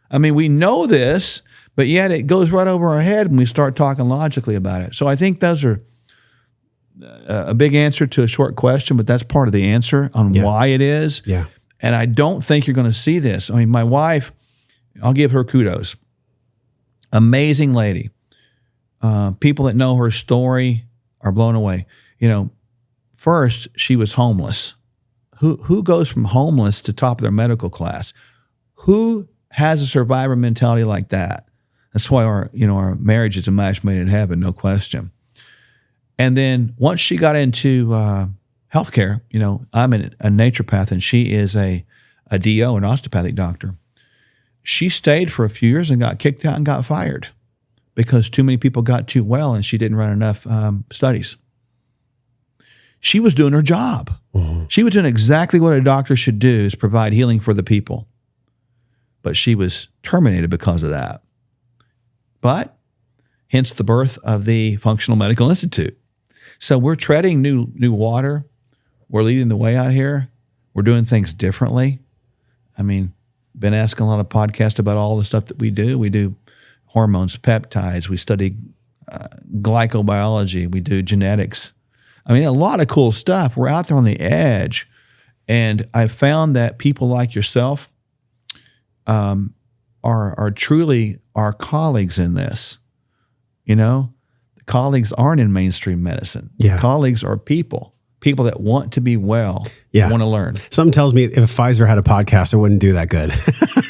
I mean, we know this, but yet it goes right over our head when we start talking logically about it. So I think those are a big answer to a short question, but that's part of the answer on why it is. Yeah. And I don't think you're going to see this. I mean, my wife, I'll give her kudos. Amazing lady. People that know her story are blown away. First, she was homeless. Who goes from homeless to top of their medical class? Who has a survivor mentality like that? That's why our marriage is a match made in heaven, no question. And then once she got into healthcare, I'm a naturopath and she is a DO, an osteopathic doctor. She stayed for a few years and got kicked out and got fired because too many people got too well and she didn't run enough studies. She was doing her job. Mm-hmm. She was doing exactly what a doctor should do, is provide healing for the people. But she was terminated because of that. But hence the birth of the Functional Medical Institute. So we're treading new water. We're leading the way out here. We're doing things differently. I mean, been asking a lot of podcasts about all the stuff that we do. We do hormones, peptides. We study glycobiology. We do genetics. I mean, a lot of cool stuff. We're out there on the edge. And I found that people like yourself are truly our colleagues in this. Colleagues aren't in mainstream medicine. Yeah. Colleagues are people that want to be well, want to learn. Something tells me if Pfizer had a podcast, it wouldn't do that good.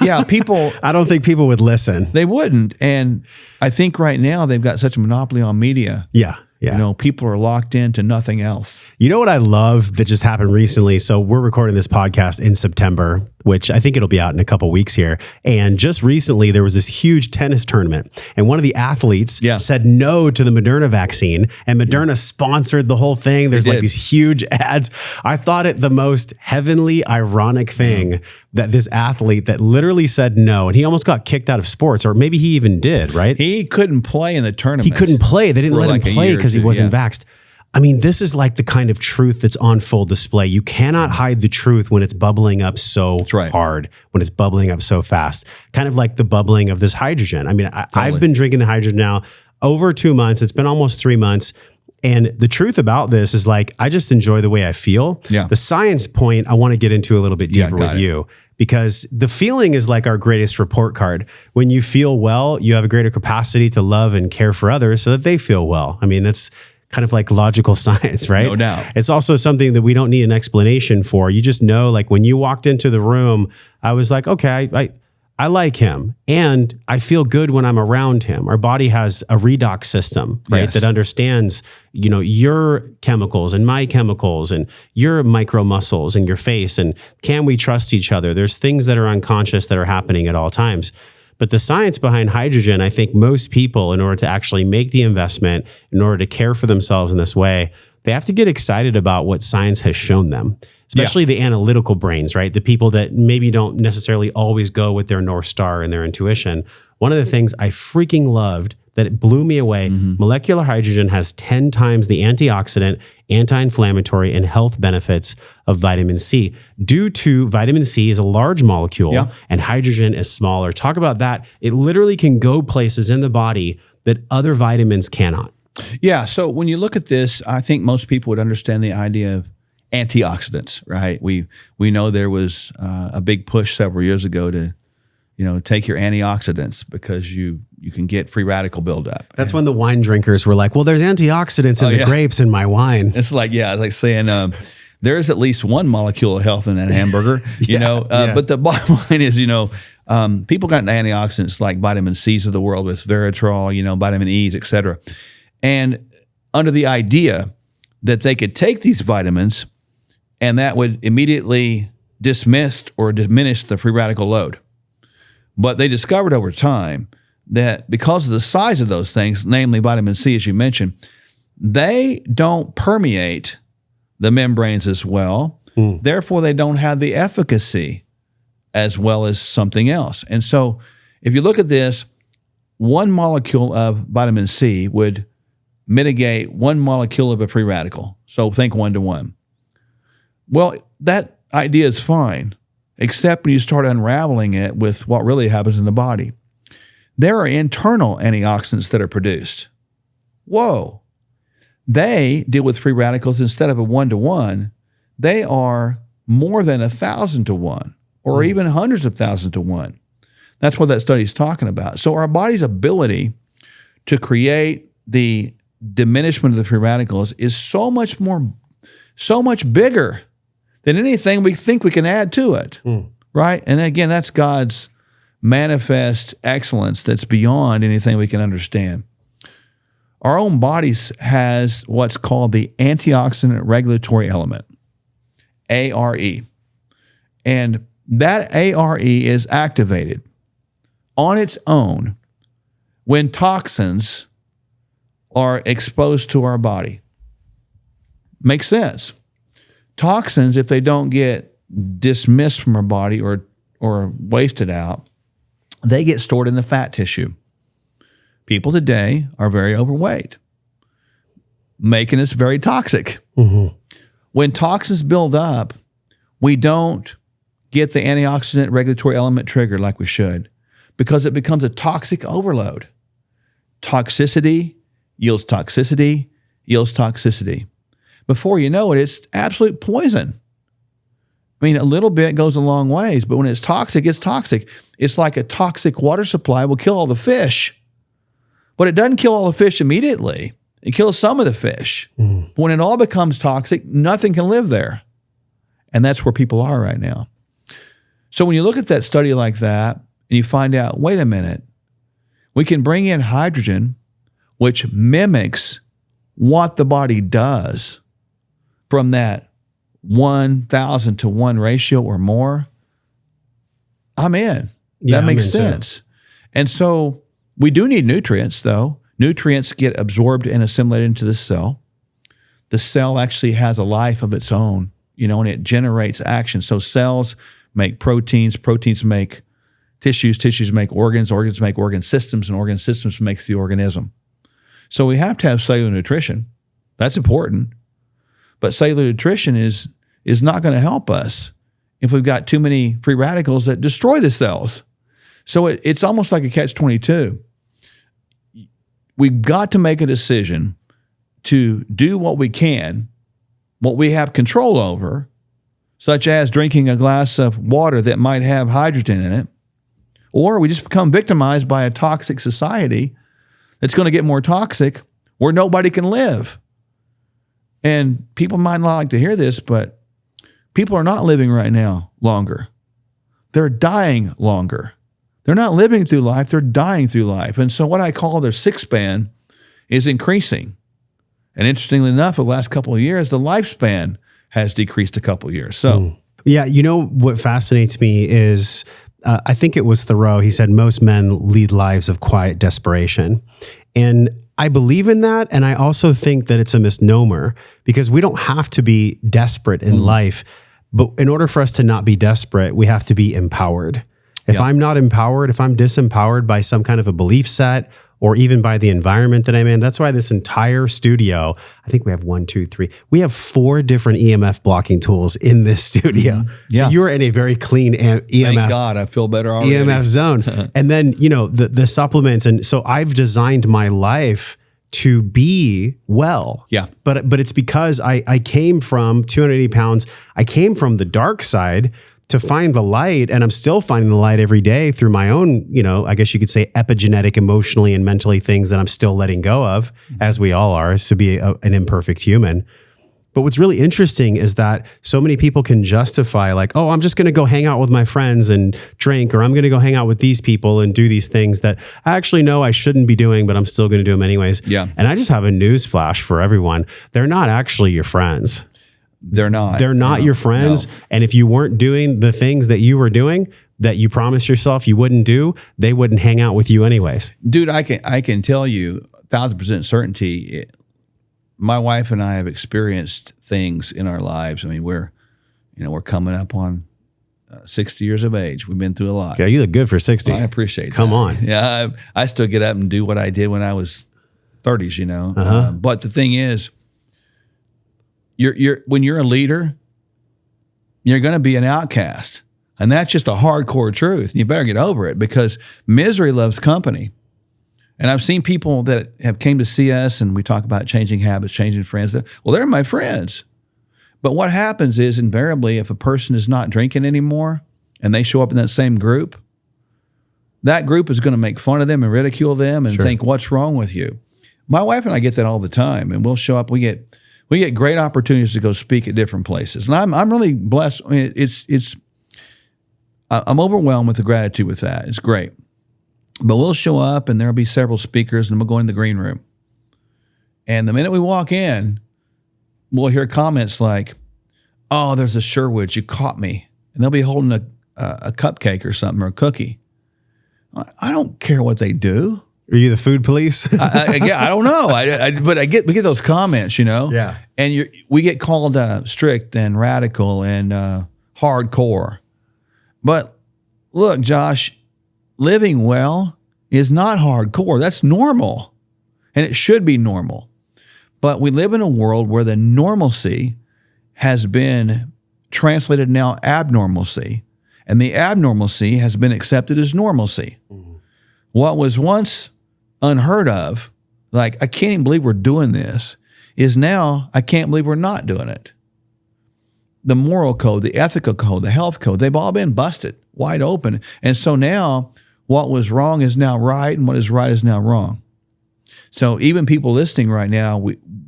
Yeah, people. I don't think people would listen. They wouldn't. And I think right now they've got such a monopoly on media. Yeah. Yeah. People are locked into nothing else. You know what I love that just happened recently? So we're recording this podcast in September, which I think it'll be out in a couple weeks here. And just recently, there was this huge tennis tournament. And one of the athletes said no to the Moderna vaccine. And Moderna sponsored the whole thing. There's like these huge ads. I thought it the most heavenly, ironic thing that this athlete that literally said no. And he almost got kicked out of sports, or maybe he even did, right? He couldn't play in the tournament. He couldn't play. They didn't let him play because he wasn't vaxxed. I mean, this is like the kind of truth that's on full display. You cannot hide the truth when it's bubbling up so hard, when it's bubbling up so fast. Kind of like the bubbling of this hydrogen. I mean, I've been drinking the hydrogen now over 2 months. It's been almost 3 months. And the truth about this is like, I just enjoy the way I feel. Yeah. The science point, I want to get into a little bit deeper with you. Because the feeling is like our greatest report card. When you feel well, you have a greater capacity to love and care for others so that they feel well. I mean, that's kind of like logical science, right? No doubt. It's also something that we don't need an explanation for. You just know, like when you walked into the room, I was like, okay, I like him and I feel good when I'm around him. Our body has a redox system, right? That understands, your chemicals and my chemicals and your micro muscles and your face. And can we trust each other? There's things that are unconscious that are happening at all times. But the science behind hydrogen, I think most people, in order to actually make the investment, in order to care for themselves in this way, they have to get excited about what science has shown them, especially the analytical brains, right? The people that maybe don't necessarily always go with their North Star and their intuition. One of the things I freaking loved that it blew me away. Molecular hydrogen has 10 times the antioxidant, anti-inflammatory, and health benefits of vitamin C. Due to vitamin C is a large molecule and hydrogen is smaller. Talk about that. It literally can go places in the body that other vitamins cannot. Yeah. So when you look at this, I think most people would understand the idea of antioxidants, right? We know there was a big push several years ago to, take your antioxidants because you can get free radical buildup. That's when the wine drinkers were like, well, there's antioxidants in the grapes in my wine. It's like saying there's at least one molecule of health in that hamburger, but the bottom line is, people got antioxidants like vitamin C's of the world with Veratrol, vitamin E's, et cetera. And under the idea that they could take these vitamins and that would immediately dismiss or diminish the free radical load. But they discovered over time that because of the size of those things, namely vitamin C, as you mentioned, they don't permeate the membranes as well. Therefore, they don't have the efficacy as well as something else. And so if you look at this, one molecule of vitamin C would mitigate one molecule of a free radical. So think 1-to-1. Well, that idea is fine, except when you start unraveling it with what really happens in the body. There are internal antioxidants that are produced. Whoa. They deal with free radicals instead of a 1-to-1. They are more than 1,000-to-1 or even hundreds of thousands to 1. That's what that study is talking about. So our body's ability to create the diminishment of the free radicals is so much bigger than anything we think we can add to it, right? And again, that's God's manifest excellence that's beyond anything we can understand. Our own bodies has what's called the antioxidant regulatory element, ARE. And that ARE is activated on its own when toxins are exposed to our body. Makes sense. Toxins, if they don't get dismissed from our body or wasted out, they get stored in the fat tissue. People today are very overweight, making us very toxic. When toxins build up, we don't get the antioxidant regulatory element triggered like we should because it becomes a toxic overload. Toxicity yields toxicity, yields toxicity. Before you know it, it's absolute poison. I mean, a little bit goes a long ways, but when it's toxic, it's toxic. It's like a toxic water supply will kill all the fish, but it doesn't kill all the fish immediately. It kills some of the fish. When it all becomes toxic, nothing can live there. And that's where people are right now. So when you look at that study like that and you find out, wait a minute, we can bring in hydrogen, which mimics what the body does from that 1,000-to-1 ratio or more, I'm in. That makes sense. And so we do need nutrients, though. Nutrients get absorbed and assimilated into the cell. The cell actually has a life of its own, and it generates action. So cells make proteins, proteins make tissues, tissues make organs, organs make organ systems, and organ systems makes the organism. So we have to have cellular nutrition. That's important. But cellular nutrition is not going to help us if we've got too many free radicals that destroy the cells. So it's almost like a catch-22. We've got to make a decision to do what we can, what we have control over, such as drinking a glass of water that might have hydrogen in it, or we just become victimized by a toxic society that's going to get more toxic where nobody can live. And people might not like to hear this, but people are not living right now longer. They're dying longer. They're not living through life, they're dying through life. And so what I call their sick span is increasing. And interestingly enough, the last couple of years, the lifespan has decreased a couple of years. So, yeah, what fascinates me is I think it was Thoreau. He said most men lead lives of quiet desperation. And I believe in that. And I also think that it's a misnomer because we don't have to be desperate in life. But in order for us to not be desperate, we have to be empowered. If I'm not empowered, if I'm disempowered by some kind of a belief set or even by the environment that I'm in. That's why this entire studio, I think we have 1, 2, 3. We have 4 different EMF blocking tools in this studio. Yeah. So you're in a very clean EMF. Thank God, I feel better already. EMF zone. And then, the supplements. And so I've designed my life to be well. Yeah. But it's because I came from 280 pounds. I came from the dark side to find the light, and I'm still finding the light every day through my own, I guess you could say epigenetic, emotionally and mentally things that I'm still letting go of, as we all are, to be an imperfect human. But what's really interesting is that so many people can justify like, oh, I'm just going to go hang out with my friends and drink, or I'm going to go hang out with these people and do these things that I actually know I shouldn't be doing, but I'm still going to do them anyways. Yeah. And I just have a news flash for everyone. They're not actually your friends. They're not. They're not your friends. No. And if you weren't doing the things that you were doing that you promised yourself you wouldn't do, they wouldn't hang out with you anyways. Dude, I can tell you 1,000% certainty. My wife and I have experienced things in our lives. I mean, we're coming up on 60 years of age. We've been through a lot. Yeah, you look good for 60. I appreciate that. Come on. Yeah, I still get up and do what I did when I was 30s. But the thing is, when you're a leader, you're going to be an outcast. And that's just a hardcore truth. You better get over it, because misery loves company. And I've seen people that have came to see us, and we talk about changing habits, changing friends. Well, they're my friends. But what happens is, invariably, if a person is not drinking anymore and they show up in that same group, that group is going to make fun of them and ridicule them and think, what's wrong with you? My wife and I get that all the time, and we'll show up. We get great opportunities to go speak at different places. And I'm really blessed. I mean, I'm overwhelmed with the gratitude with that. It's great. But we'll show up, and there'll be several speakers, and we'll go in the green room. And the minute we walk in, we'll hear comments like, oh, there's a Sherwood, you caught me. And they'll be holding a cupcake or something, or a cookie. I don't care what they do. Are you the food police? I don't know. But we get those comments, Yeah. And we get called strict and radical and hardcore. But look, Josh, living well is not hardcore. That's normal. And it should be normal. But we live in a world where the normalcy has been translated now abnormalcy. And the abnormalcy has been accepted as normalcy. Mm-hmm. What was once unheard of, like, I can't even believe we're doing this, is now, I can't believe we're not doing it. The moral code, the ethical code, the health code, they've all been busted wide open. And so now what was wrong is now right, and what is right is now wrong. So even people listening right now,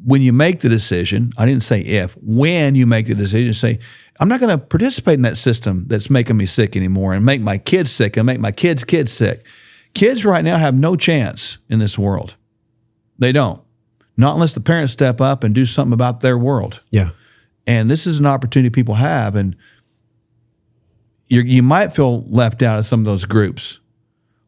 when you make the decision, I didn't say if, when you make the decision, say, I'm not going to participate in that system that's making me sick anymore and make my kids sick and make my kids' kids sick. Kids right now have no chance in this world. They don't. Not unless the parents step up and do something about their world. Yeah. And this is an opportunity people have. And you might feel left out of some of those groups.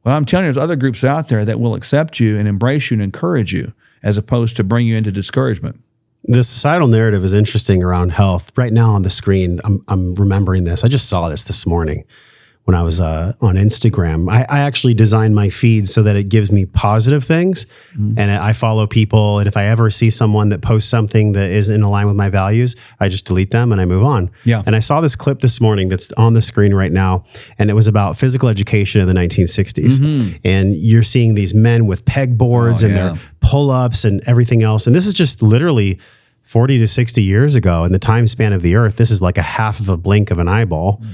But I'm telling you, there's other groups out there that will accept you and embrace you and encourage you, as opposed to bring you into discouragement. The societal narrative is interesting around health. Right now on the screen, I'm remembering this. I just saw this morning when I was on Instagram. I actually designed my feed so that it gives me positive things. Mm-hmm. And I follow people. And if I ever see someone that posts something that isn't in line with my values, I just delete them and I move on. Yeah. And I saw this clip this morning that's on the screen right now. And it was about physical education in the 1960s. Mm-hmm. And you're seeing these men with pegboards and their pull-ups and everything else. And this is just literally 40 to 60 years ago. In the time span of the earth, this is like a half of a blink of an eyeball. Mm.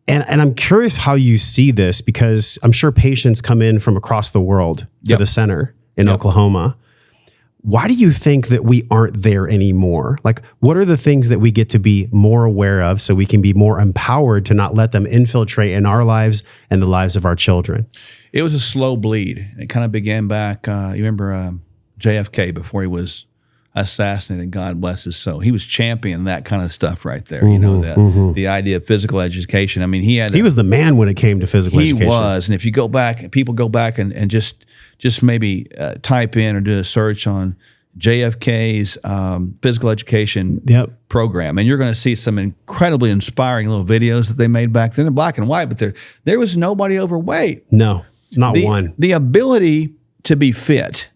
And I'm curious how you see this, because I'm sure patients come in from across the world to the center in Oklahoma. Why do you think that we aren't there anymore? Like, what are the things that we get to be more aware of so we can be more empowered to not let them infiltrate in our lives and the lives of our children? It was a slow bleed. It kind of began back, you remember JFK before he was assassinated, God bless his soul. He was championing that kind of stuff right there. Mm-hmm, the idea of physical education. I mean, he was the man when it came to physical education. He was. And if you go back, people go back and just maybe type in or do a search on JFK's physical education program, and you're going to see some incredibly inspiring little videos that they made back then in black and white, but there was nobody overweight. No, not one. The ability to be fit,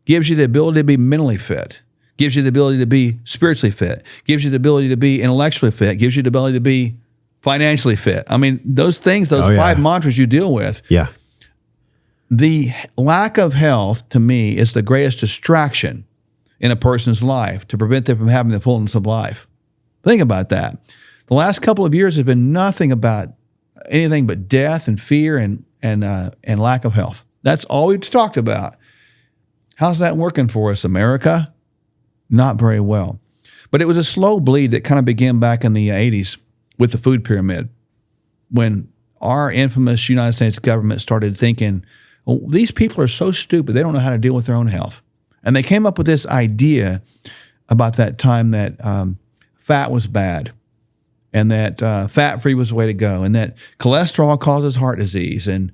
gives you the ability to be mentally fit, gives you the ability to be spiritually fit, gives you the ability to be intellectually fit, gives you the ability to be financially fit. I mean, those things, those 5 mantras you deal with. Yeah. The lack of health, to me, is the greatest distraction in a person's life to prevent them from having the fullness of life. Think about that. The last couple of years have been nothing about anything but death and fear and lack of health. That's all we've talked about. How's that working for us, America? Not very well. But it was a slow bleed that kind of began back in the 80s with the food pyramid, when our infamous United States government started thinking, well, these people are so stupid, they don't know how to deal with their own health. And they came up with this idea about that time that fat was bad, and that fat-free was the way to go, and that cholesterol causes heart disease, and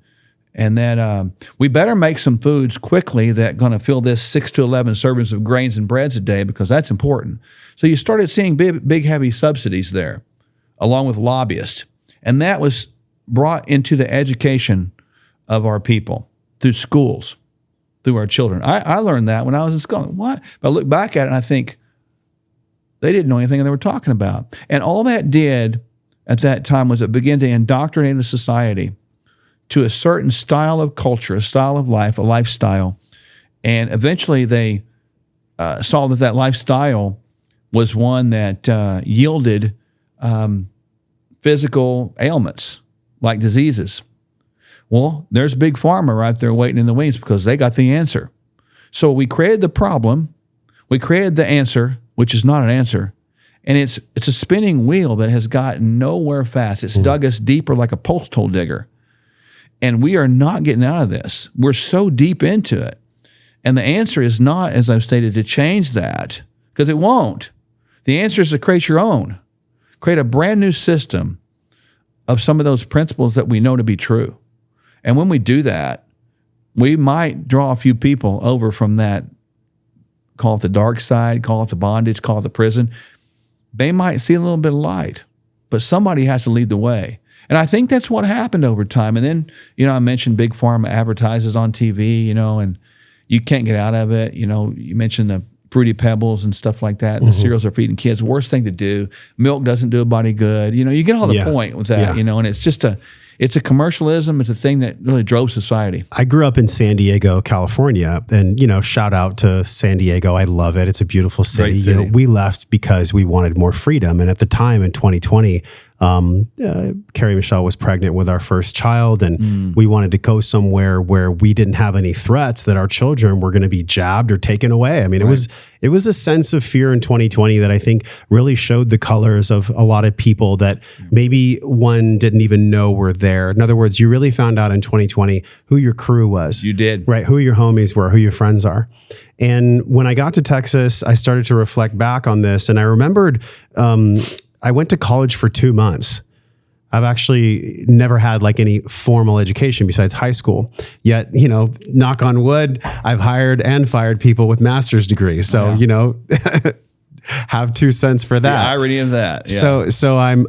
that we better make some foods quickly that are going to fill this 6 to 11 servings of grains and breads a day, because that's important. So you started seeing big heavy subsidies there, along with lobbyists. And that was brought into the education of our people through schools, through our children. I learned that when I was in school. What? But I look back at it and I think they didn't know anything they were talking about. And all that did at that time was it began to indoctrinate the society to a certain style of culture, a style of life, a lifestyle. And eventually they saw that lifestyle was one that yielded physical ailments like diseases. Well, there's Big Pharma right there waiting in the wings because they got the answer. So we created the problem, we created the answer, which is not an answer, and it's a spinning wheel that has gotten nowhere fast. It's dug us deeper like a post hole digger, and we are not getting out of this. We're so deep into it, and the answer is not, as I've stated, to change that, because it won't. The answer is to create your own, create a brand new system of some of those principles that we know to be true. And when we do that, we might draw a few people over from that, call it the dark side, call it the bondage, call it the prison. They might see a little bit of light, but somebody has to lead the way. And I think that's what happened over time. And then, I mentioned Big Pharma advertises on TV, and you can't get out of it. You mentioned the Fruity Pebbles and stuff like that. The cereals are feeding kids. Worst thing to do. Milk doesn't do a body good. You get all the point with that, and it's just it's a commercialism. It's a thing that really drove society. I grew up in San Diego, California, and, shout out to San Diego. I love it. It's a beautiful city. Great city. We left because we wanted more freedom. And at the time in 2020, Carrie Michelle was pregnant with our first child, and we wanted to go somewhere where we didn't have any threats that our children were going to be jabbed or taken away. I mean, it was a sense of fear in 2020 that I think really showed the colors of a lot of people that maybe one didn't even know were there. In other words, you really found out in 2020 who your crew was. You did. Right. Who your homies were, who your friends are. And when I got to Texas, I started to reflect back on this, and I remembered, I went to college for 2 months. I've actually never had like any formal education besides high school. Yet, knock on wood, I've hired and fired people with master's degrees. So, have 2 cents for that. The irony of that. Yeah. So I'm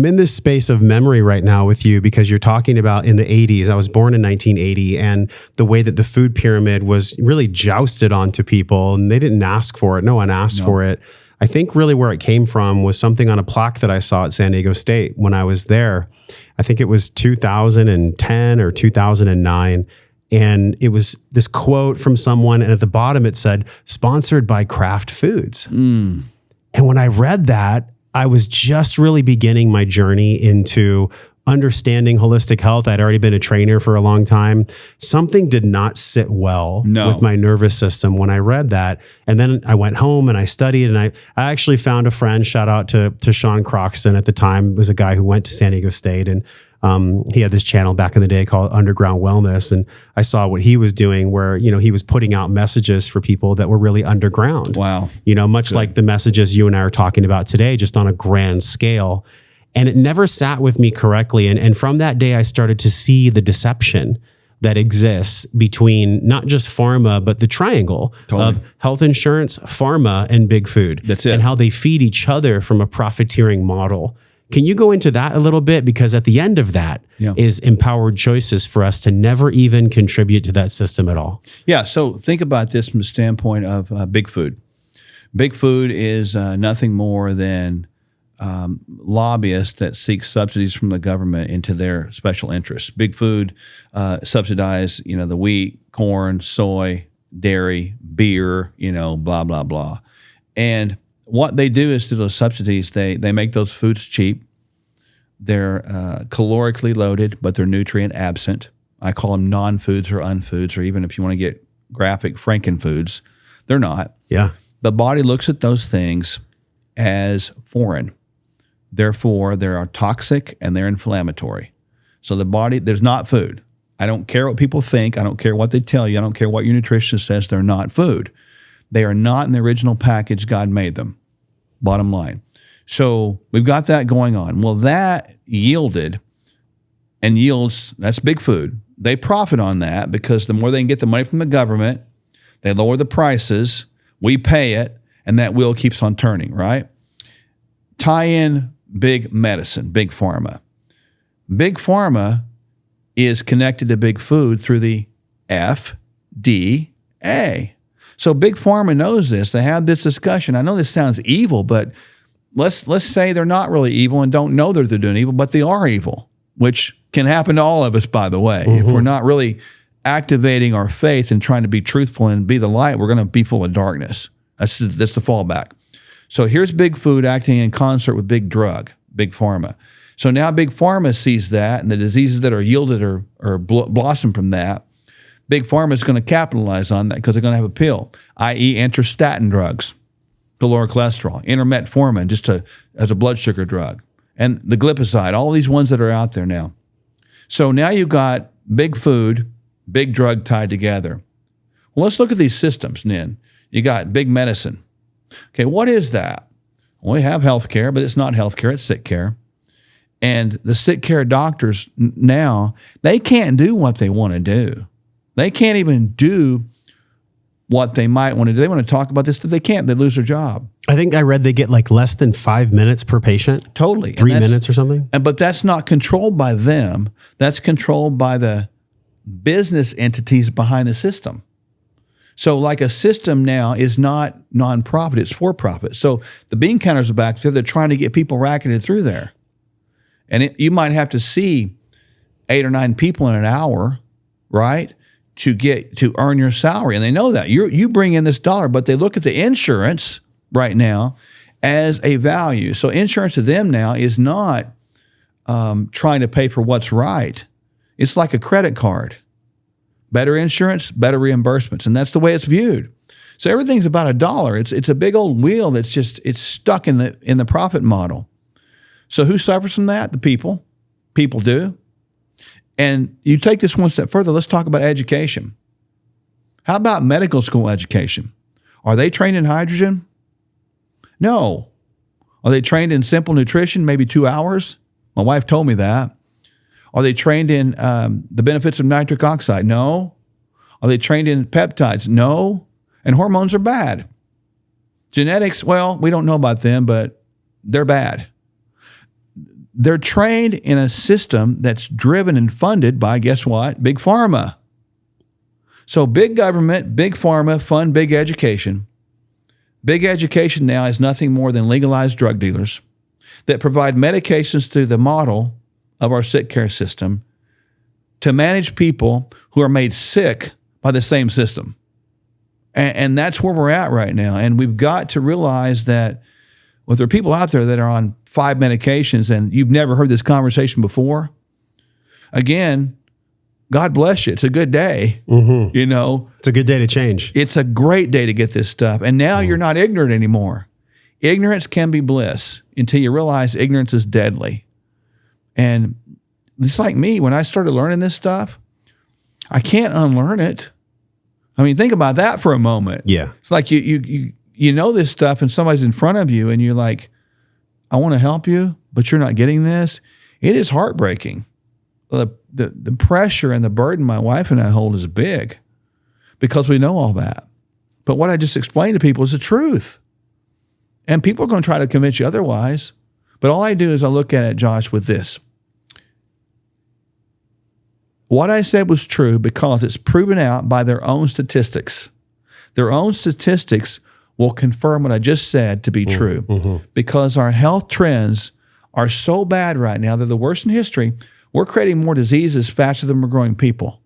in this space of memory right now with you, because you're talking about in the 80s. I was born in 1980, and the way that the food pyramid was really jousted onto people, and they didn't ask for it. No one asked for it. I think really where it came from was something on a plaque that I saw at San Diego State when I was there. I think it was 2010 or 2009. And it was this quote from someone, and at the bottom it said, "Sponsored by Kraft Foods." And when I read that, I was just really beginning my journey into understanding holistic health. I'd already been a trainer for a long time. Something did not sit well with my nervous system when I read that. And then I went home and I studied, and I actually found a friend, shout out to Sean Croxton at the time, was a guy who went to San Diego State, and he had this channel back in the day called Underground Wellness. And I saw what he was doing where, he was putting out messages for people that were really underground. Wow. Much like the messages you and I are talking about today, just on a grand scale. And it never sat with me correctly. And from that day, I started to see the deception that exists between not just pharma, but the triangle of health insurance, pharma, and big food. That's it. And how they feed each other from a profiteering model. Can you go into that a little bit? Because at the end of that is empowered choices for us to never even contribute to that system at all. Yeah. So think about this from the standpoint of big food. Big food is nothing more than lobbyists that seek subsidies from the government into their special interests. Big food subsidize, the wheat, corn, soy, dairy, beer, blah, blah, blah. And what they do is through those subsidies, they make those foods cheap. They're calorically loaded, but they're nutrient absent. I call them non-foods or unfoods, or even if you want to get graphic, frankenfoods, they're not. Yeah. The body looks at those things as foreign. Therefore, they are toxic and they're inflammatory. So the body, there's not food. I don't care what people think. I don't care what they tell you. I don't care what your nutritionist says. They're not food. They are not in the original package God made them. Bottom line. So we've got that going on. Well, that yielded and yields, that's big food. They profit on that because the more they can get the money from the government, they lower the prices, we pay it, and that wheel keeps on turning, right? Tie in big medicine, big pharma. Big pharma is connected to big food through the FDA. So big pharma knows this. They have this discussion. I know this sounds evil, but let's say they're not really evil and don't know that they're doing evil, but they are evil, which can happen to all of us, by the way. If we're not really activating our faith and trying to be truthful and be the light, we're going to be full of darkness. That's the fallback. So here's big food acting in concert with big drug, big pharma. So now big pharma sees that, and the diseases that are yielded or blossom from that, big pharma is going to capitalize on that because they're going to have a pill, i.e. antistatin drugs to lower cholesterol, metformin just as a blood sugar drug, and the glipizide, all these ones that are out there now. So now you've got big food, big drug tied together. Well, let's look at these systems, Nin. You got big medicine. Okay, what is that? Well, we have healthcare, but it's not healthcare, it's sick care. And the sick care doctors now, they can't do what they want to do. They can't even do what they might want to do. They want to talk about this, but they can't. They lose their job. I think I read they get like less than 5 minutes per patient. Totally. 3 minutes or something. But that's not controlled by them. That's controlled by the business entities behind the system. So like a system now is not nonprofit, it's for profit. So the bean counters are back there. They're trying to get people racketed through there. And you might have to see 8 or 9 people in an hour, right, to earn your salary. And they know that. You bring in this dollar, but they look at the insurance right now as a value. So insurance to them now is not trying to pay for what's right. It's like a credit card. Better insurance, better reimbursements. And that's the way it's viewed. So everything's about $1. It's a big old wheel that's it's stuck in the profit model. So who suffers from that? The people. People do. And you take this one step further, let's talk about education. How about medical school education? Are they trained in hydrogen? No. Are they trained in simple nutrition, maybe 2 hours? My wife told me that. Are they trained in the benefits of nitric oxide? No. Are they trained in peptides? No. And hormones are bad. Genetics, well, we don't know about them, but they're bad. They're trained in a system that's driven and funded by, guess what? Big Pharma. So big government, big pharma, fund big education. Big education now is nothing more than legalized drug dealers that provide medications through the model of our sick care system to manage people who are made sick by the same system. And that's where we're at right now. And we've got to realize that there are people out there that are on 5 medications and you've never heard this conversation before. Again, God bless you. It's a good day. Mm-hmm. It's a good day to change. It's a great day to get this stuff. And now you're not ignorant anymore. Ignorance can be bliss until you realize ignorance is deadly. And it's like me, when I started learning this stuff, I can't unlearn it. I mean, think about that for a moment. Yeah. It's like you know this stuff and somebody's in front of you and you're like, I want to help you, but you're not getting this. It is heartbreaking. The pressure and the burden my wife and I hold is big because we know all that. But what I just explained to people is the truth. And people are going to try to convince you otherwise. But all I do is I look at it, Josh, with this. What I said was true because it's proven out by their own statistics. Their own statistics will confirm what I just said to be true because our health trends are so bad right now. They're the worst in history. We're creating more diseases faster than we're growing people.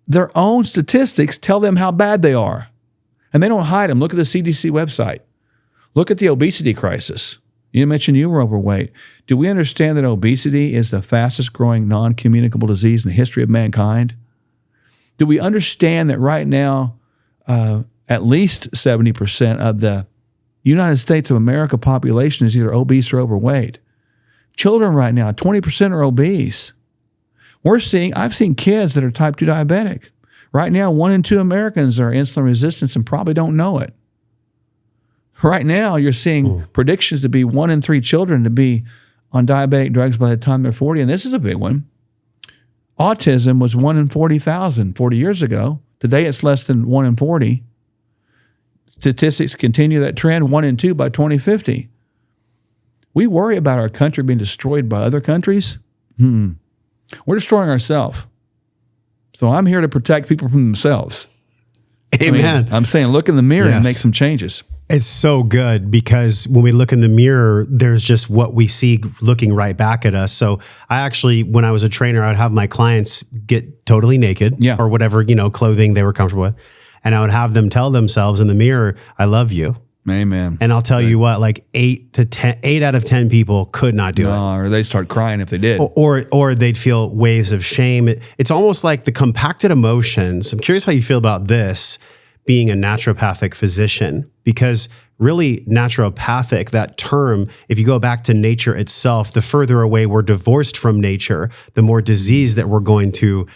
Their own statistics tell them how bad they are. And they don't hide them. Look at the CDC website. Look at the obesity crisis. You mentioned you were overweight. Do we understand that obesity is the fastest growing non-communicable disease in the history of mankind? Do we understand that right now, at least 70% of the United States of America population is either obese or overweight? Children right now, 20% are obese. I've seen kids that are type 2 diabetic. Right now, 1 in 2 Americans are insulin resistant and probably don't know it. Right now, you're seeing predictions to be 1 in 3 children to be on diabetic drugs by the time they're 40, and this is a big one. Autism was 1 in 40,000 40 years ago. Today, it's less than 1 in 40. Statistics continue that trend, 1 in 2 by 2050. We worry about our country being destroyed by other countries. We're destroying ourselves. So I'm here to protect people from themselves. Amen. I'm saying look in the mirror and make some changes. It's so good because when we look in the mirror, there's just what we see looking right back at us. So I actually, when I was a trainer, I'd have my clients get totally naked or whatever, clothing they were comfortable with. And I would have them tell themselves in the mirror, I love you. Amen. And I'll tell you what, like 8 out of 10 people could not do it. Or they start crying if they did. Or they'd feel waves of shame. It's almost like the compacted emotions. I'm curious how you feel about this being a naturopathic physician, because really naturopathic, that term, if you go back to nature itself, the further away we're divorced from nature, the more disease that we're going to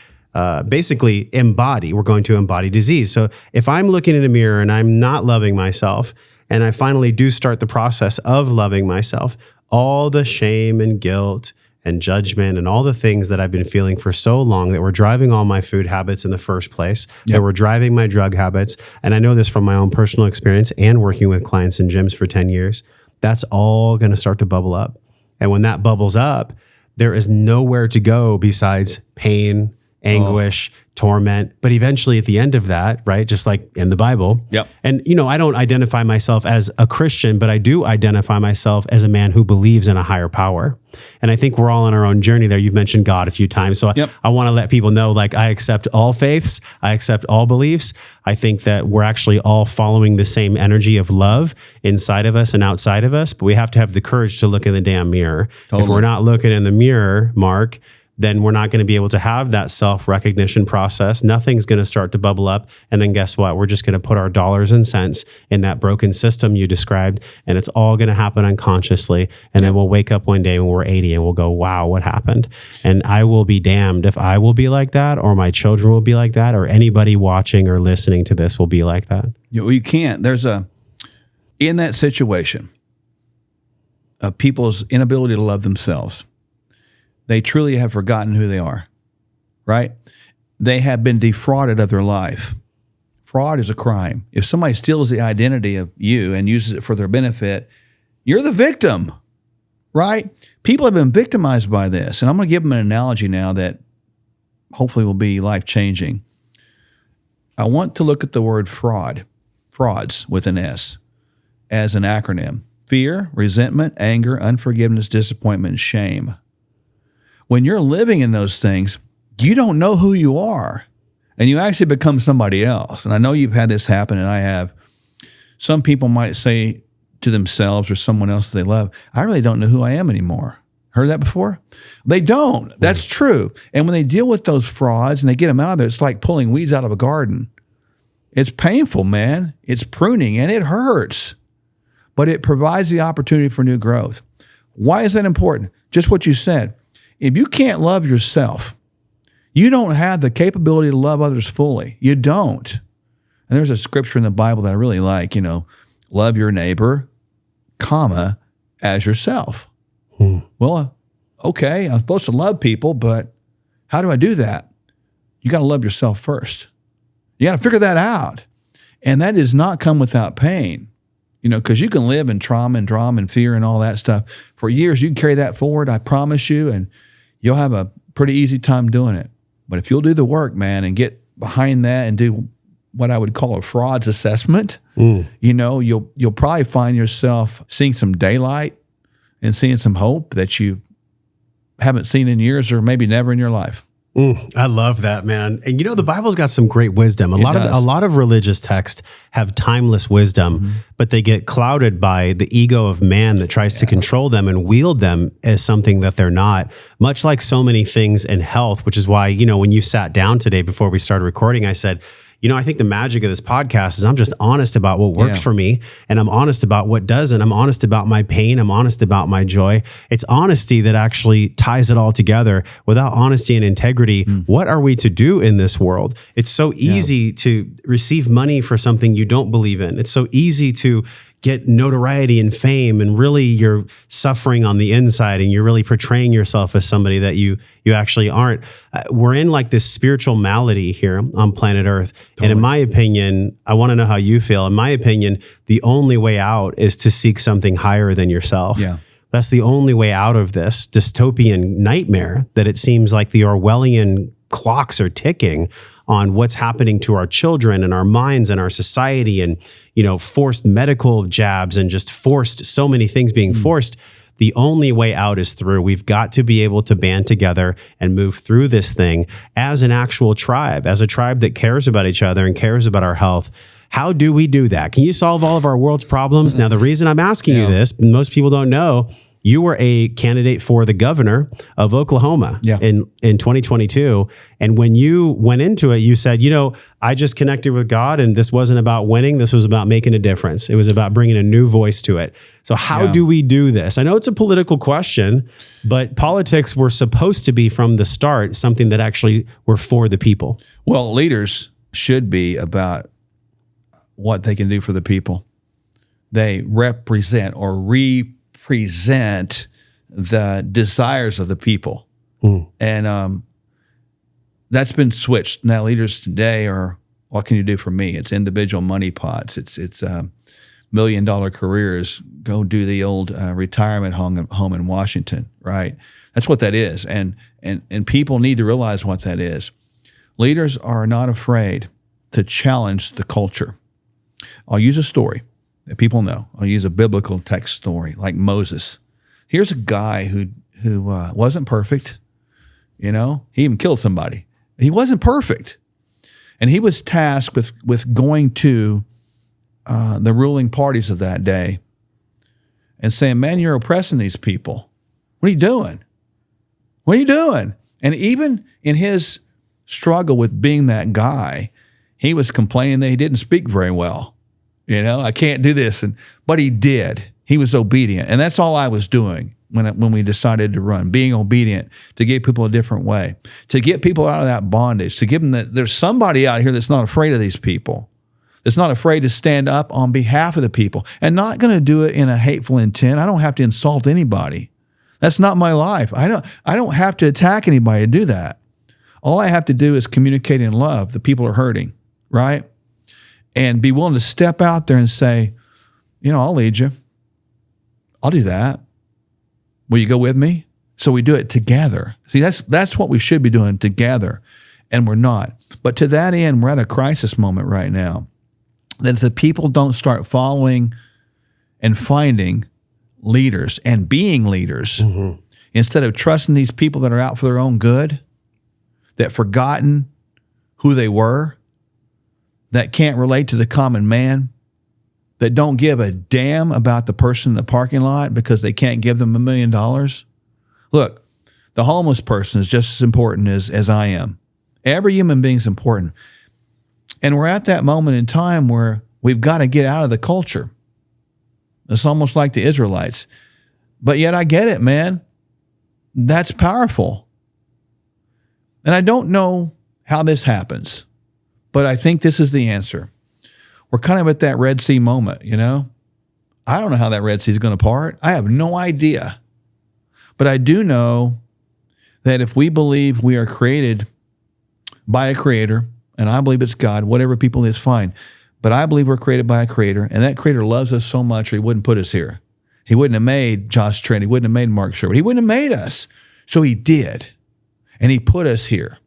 basically embody. We're going to embody disease. So if I'm looking in a mirror and I'm not loving myself, and I finally do start the process of loving myself, all the shame and guilt and judgment and all the things that I've been feeling for so long that were driving all my food habits in the first place, that were driving my drug habits. And I know this from my own personal experience and working with clients in gyms for 10 years, that's all going to start to bubble up. And when that bubbles up, there is nowhere to go besides pain, anguish, torment. But eventually at the end of that, right, just like in the Bible. And, I don't identify myself as a Christian, but I do identify myself as a man who believes in a higher power. And I think we're all on our own journey there. You've mentioned God a few times. So I want to let people know, like, I accept all faiths. I accept all beliefs. I think that we're actually all following the same energy of love inside of us and outside of us. But we have to have the courage to look in the damn mirror. If we're not looking in the mirror, Mark, then we're not going to be able to have that self-recognition process. Nothing's going to start to bubble up. And then guess what? We're just going to put our dollars and cents in that broken system you described. And it's all going to happen unconsciously. And then we'll wake up one day when we're 80 and we'll go, wow, what happened? And I will be damned if I will be like that, or my children will be like that, or anybody watching or listening to this will be like that. You can't. In that situation of people's inability to love themselves, they truly have forgotten who they are, right? They have been defrauded of their life. Fraud is a crime. If somebody steals the identity of you and uses it for their benefit, you're the victim, right? People have been victimized by this. And I'm going to give them an analogy now that hopefully will be life-changing. I want to look at the word frauds with an S, as an acronym. Fear, resentment, anger, unforgiveness, disappointment, and shame. When you're living in those things, you don't know who you are, and you actually become somebody else. And I know you've had this happen, and I have. Some people might say to themselves or someone else they love, I really don't know who I am anymore. Heard that before? They don't. That's true. And when they deal with those frauds and they get them out of there, it's like pulling weeds out of a garden. It's painful, man. It's pruning, and it hurts. But it provides the opportunity for new growth. Why is that important? Just what you said. If you can't love yourself, you don't have the capability to love others fully. You don't. And there's a scripture in the Bible that I really like, love your neighbor, as yourself. Well, okay, I'm supposed to love people, but how do I do that? You got to love yourself first. You got to figure that out. And that does not come without pain. because you can live in trauma and drama and fear and all that stuff for years. You can carry that forward, I promise you, and you'll have a pretty easy time doing it. But if you'll do the work, man, and get behind that and do what I would call a frauds assessment, you'll probably find yourself seeing some daylight and seeing some hope that you haven't seen in years or maybe never in your life. I love that, man. And the Bible's got some great wisdom. A lot of religious texts have timeless wisdom, but they get clouded by the ego of man that tries to control them and wield them as something that they're not. Much like so many things in health, which is why, when you sat down today before we started recording, I said, I think the magic of this podcast is I'm just honest about what works for me, and I'm honest about what doesn't. I'm honest about my pain. I'm honest about my joy. It's honesty that actually ties it all together. Without honesty and integrity, what are we to do in this world? It's so easy to receive money for something you don't believe in. It's so easy to get notoriety and fame, and really you're suffering on the inside, and you're really portraying yourself as somebody that you actually aren't. We're in like this spiritual malady here on planet Earth. Totally. And in my opinion, I want to know how you feel. In my opinion, the only way out is to seek something higher than yourself. Yeah. That's the only way out of this dystopian nightmare that it seems like the Orwellian clocks are ticking on what's happening to our children and our minds and our society, and, forced medical jabs and just forced so many things being forced. The only way out is through. We've got to be able to band together and move through this thing as an actual tribe, as a tribe that cares about each other and cares about our health. How do we do that? Can you solve all of our world's problems? Now, the reason I'm asking you this, most people don't know, you were a candidate for the governor of Oklahoma in 2022. And when you went into it, you said, I just connected with God, and this wasn't about winning. This was about making a difference. It was about bringing a new voice to it. So how do we do this? I know it's a political question, but politics were supposed to be from the start something that actually were for the people. Well, leaders should be about what they can do for the people. They represent or represent the desires of the people. And that's been switched. Now leaders today are, what can you do for me? It's individual money pots. It's $1 million careers. Go do the old retirement home in Washington, right? That's what that is. And people need to realize what that is. Leaders are not afraid to challenge the culture. I'll use a story that people know. I'll use a biblical text story like Moses. Here's a guy who wasn't perfect. He even killed somebody. He wasn't perfect. And he was tasked with going to the ruling parties of that day and saying, man, you're oppressing these people. What are you doing? What are you doing? And even in his struggle with being that guy, he was complaining that he didn't speak very well. I can't do this. But he did. He was obedient. And that's all I was doing when we decided to run, being obedient, to give people a different way, to get people out of that bondage, to give them that there's somebody out here that's not afraid of these people, that's not afraid to stand up on behalf of the people, and not going to do it in a hateful intent. I don't have to insult anybody. That's not my life. I don't have to attack anybody to do that. All I have to do is communicate in love. The people are hurting, right? And be willing to step out there and say, I'll lead you. I'll do that. Will you go with me? So we do it together. See, that's what we should be doing together, and we're not. But to that end, we're at a crisis moment right now, that if the people don't start following and finding leaders and being leaders, instead of trusting these people that are out for their own good, that forgotten who they were, that can't relate to the common man, that don't give a damn about the person in the parking lot because they can't give them $1 million. Look, the homeless person is just as important as I am. Every human being is important. And we're at that moment in time where we've got to get out of the culture. It's almost like the Israelites. But yet I get it, man. That's powerful. And I don't know how this happens, but I think this is the answer. We're kind of at that Red Sea moment, I don't know how that Red Sea is going to part. I have no idea. But I do know that if we believe we are created by a creator, and I believe it's God, whatever people is fine. But I believe we're created by a creator, and that creator loves us so much, or he wouldn't put us here. He wouldn't have made Josh Trent. He wouldn't have made Mark Sherwood. He wouldn't have made us. So he did, and he put us here.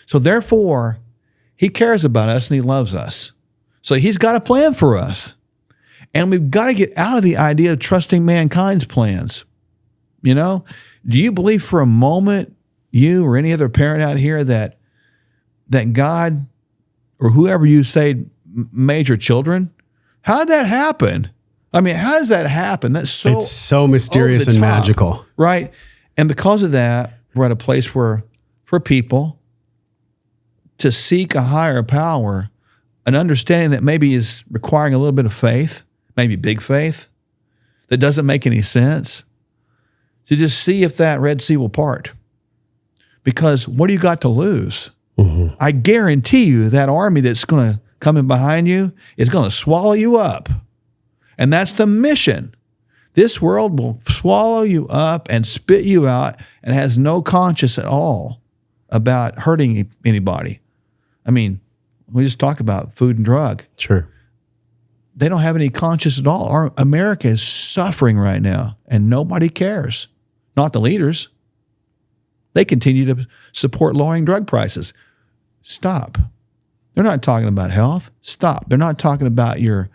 So therefore, he cares about us and he loves us. So he's got a plan for us. And we've got to get out of the idea of trusting mankind's plans. You know, do you believe for a moment, you or any other parent out here, that God or whoever you say made your children? How did that happen? I mean, how does that happen? It's so mysterious and magical. Right? And because of that, we're at a place where for people to seek a higher power, an understanding that maybe is requiring a little bit of faith, maybe big faith, that doesn't make any sense, to just see if that Red Sea will part. Because what do you got to lose? Mm-hmm. I guarantee you that army that's going to come in behind you is going to swallow you up. And that's the mission. This world will swallow you up and spit you out and has no conscience at all about hurting anybody. I mean, we just talk about food and drug. Sure. They don't have any conscience at all. America is suffering right now, and nobody cares. Not the leaders. They continue to support lowering drug prices. Stop. They're not talking about health. Stop. They're not talking about your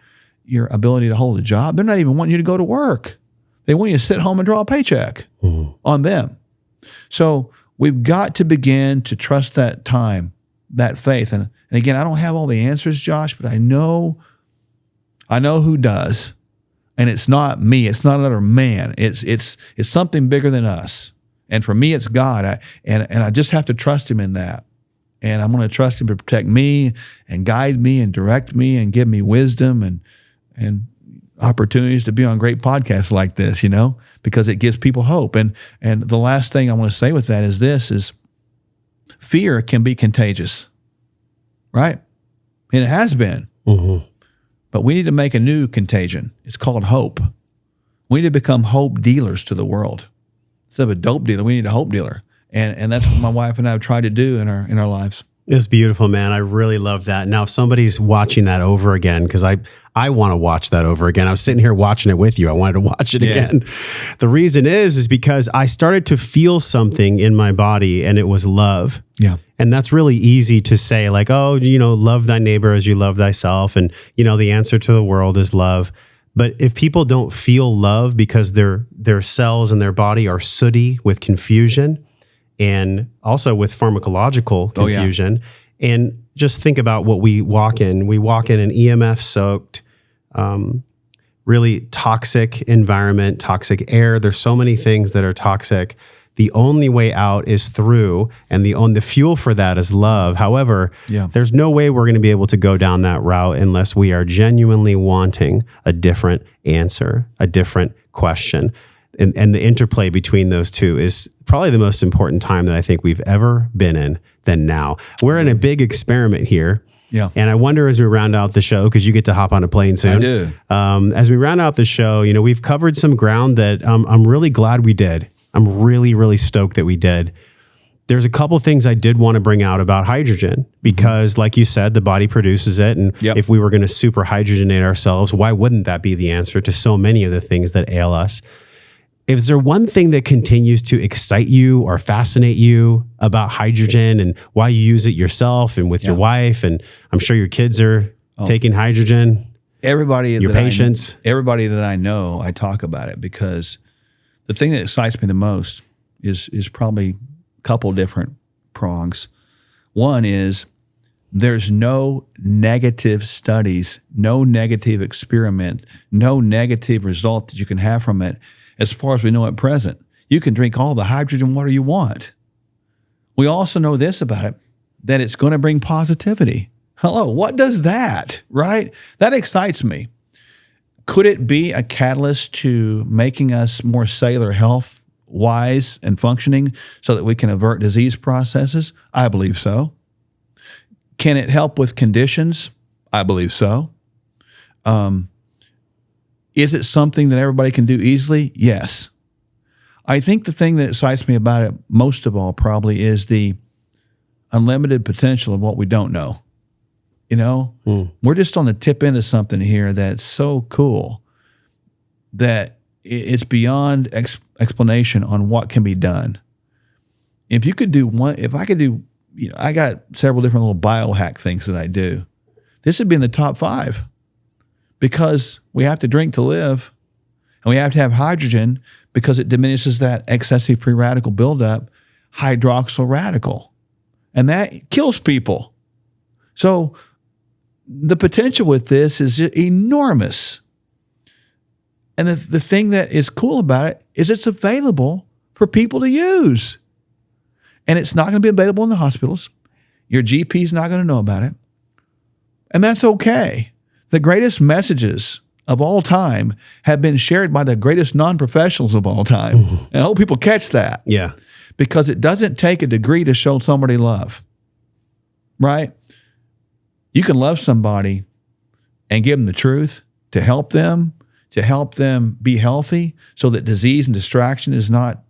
ability to hold a job. They're not even wanting you to go to work. They want you to sit home and draw a paycheck on them. So we've got to begin to trust that time, that faith. And again, I don't have all the answers, Josh, but I know who does. And it's not me. It's not another man. It's something bigger than us. And for me, it's God. And I just have to trust him in that. And I'm going to trust him to protect me and guide me and direct me and give me wisdom and opportunities to be on great podcasts like this, you know, because it gives people hope. And the last thing I want to say with that is fear can be contagious, right? And it has been. Mm-hmm. But we need to make a new contagion. It's called hope. We need to become hope dealers to the world. Instead of a dope dealer, we need a hope dealer. And that's what my wife and I have tried to do in our lives. It's beautiful, man. I really love that. Now, if somebody's watching that over again, because I want to watch that over again. I was sitting here watching it with you. I wanted to watch it again. The reason is because I started to feel something in my body, and it was love. Yeah. And that's really easy to say, like, oh, you know, love thy neighbor as you love thyself. And, you know, the answer to the world is love. But if people don't feel love because their cells in their body are sooty with confusion, and also with pharmacological confusion. And just think about what we walk in. We walk in an EMF-soaked, really toxic environment, toxic air. There's so many things that are toxic. The only way out is through, and the fuel for that is love. However, there's no way we're going to be able to go down that route unless we are genuinely wanting a different answer, a different question. And the interplay between those two is probably the most important time that I think we've ever been in than now. We're in a big experiment here. Yeah. And I wonder as we round out the show, because you get to hop on a plane soon. I do. As we round out the show, you know, we've covered some ground that I'm really glad we did. I'm really, really stoked that we did. There's a couple things I did want to bring out about hydrogen because, like you said, the body produces it. And if we were going to super hydrogenate ourselves, why wouldn't that be the answer to so many of the things that ail us? Is there one thing that continues to excite you or fascinate you about hydrogen and why you use it yourself and with your wife? And I'm sure your kids are taking hydrogen. Your patients. Everybody that I know, I talk about it because the thing that excites me the most is probably a couple different prongs. One is there's no negative studies, no negative experiment, no negative result that you can have from it. As far as we know at present, you can drink all the hydrogen water you want. We also know this about it, that it's going to bring positivity. Hello, what does that, right? That excites me. Could it be a catalyst to making us more cellular health wise and functioning so that we can avert disease processes? I believe so. Can it help with conditions? I believe so. Is it something that everybody can do easily? Yes. I think the thing that excites me about it most of all probably is the unlimited potential of what we don't know. You know, we're just on the tip end of something here that's so cool that it's beyond explanation on what can be done. If you could do one, if I could do, you know, I got several different little biohack things that I do. This would be in the top 5 because we have to drink to live and we have to have hydrogen because it diminishes that excessive free radical buildup, hydroxyl radical, and that kills people. So the potential with this is enormous. And the thing that is cool about it is it's available for people to use. And it's not going to be available in the hospitals. Your GP is not going to know about it. And that's okay. The greatest messages of all time have been shared by the greatest non-professionals of all time. And I hope people catch that. Yeah. Because it doesn't take a degree to show somebody love. Right? You can love somebody and give them the truth to help them be healthy so that disease and distraction is not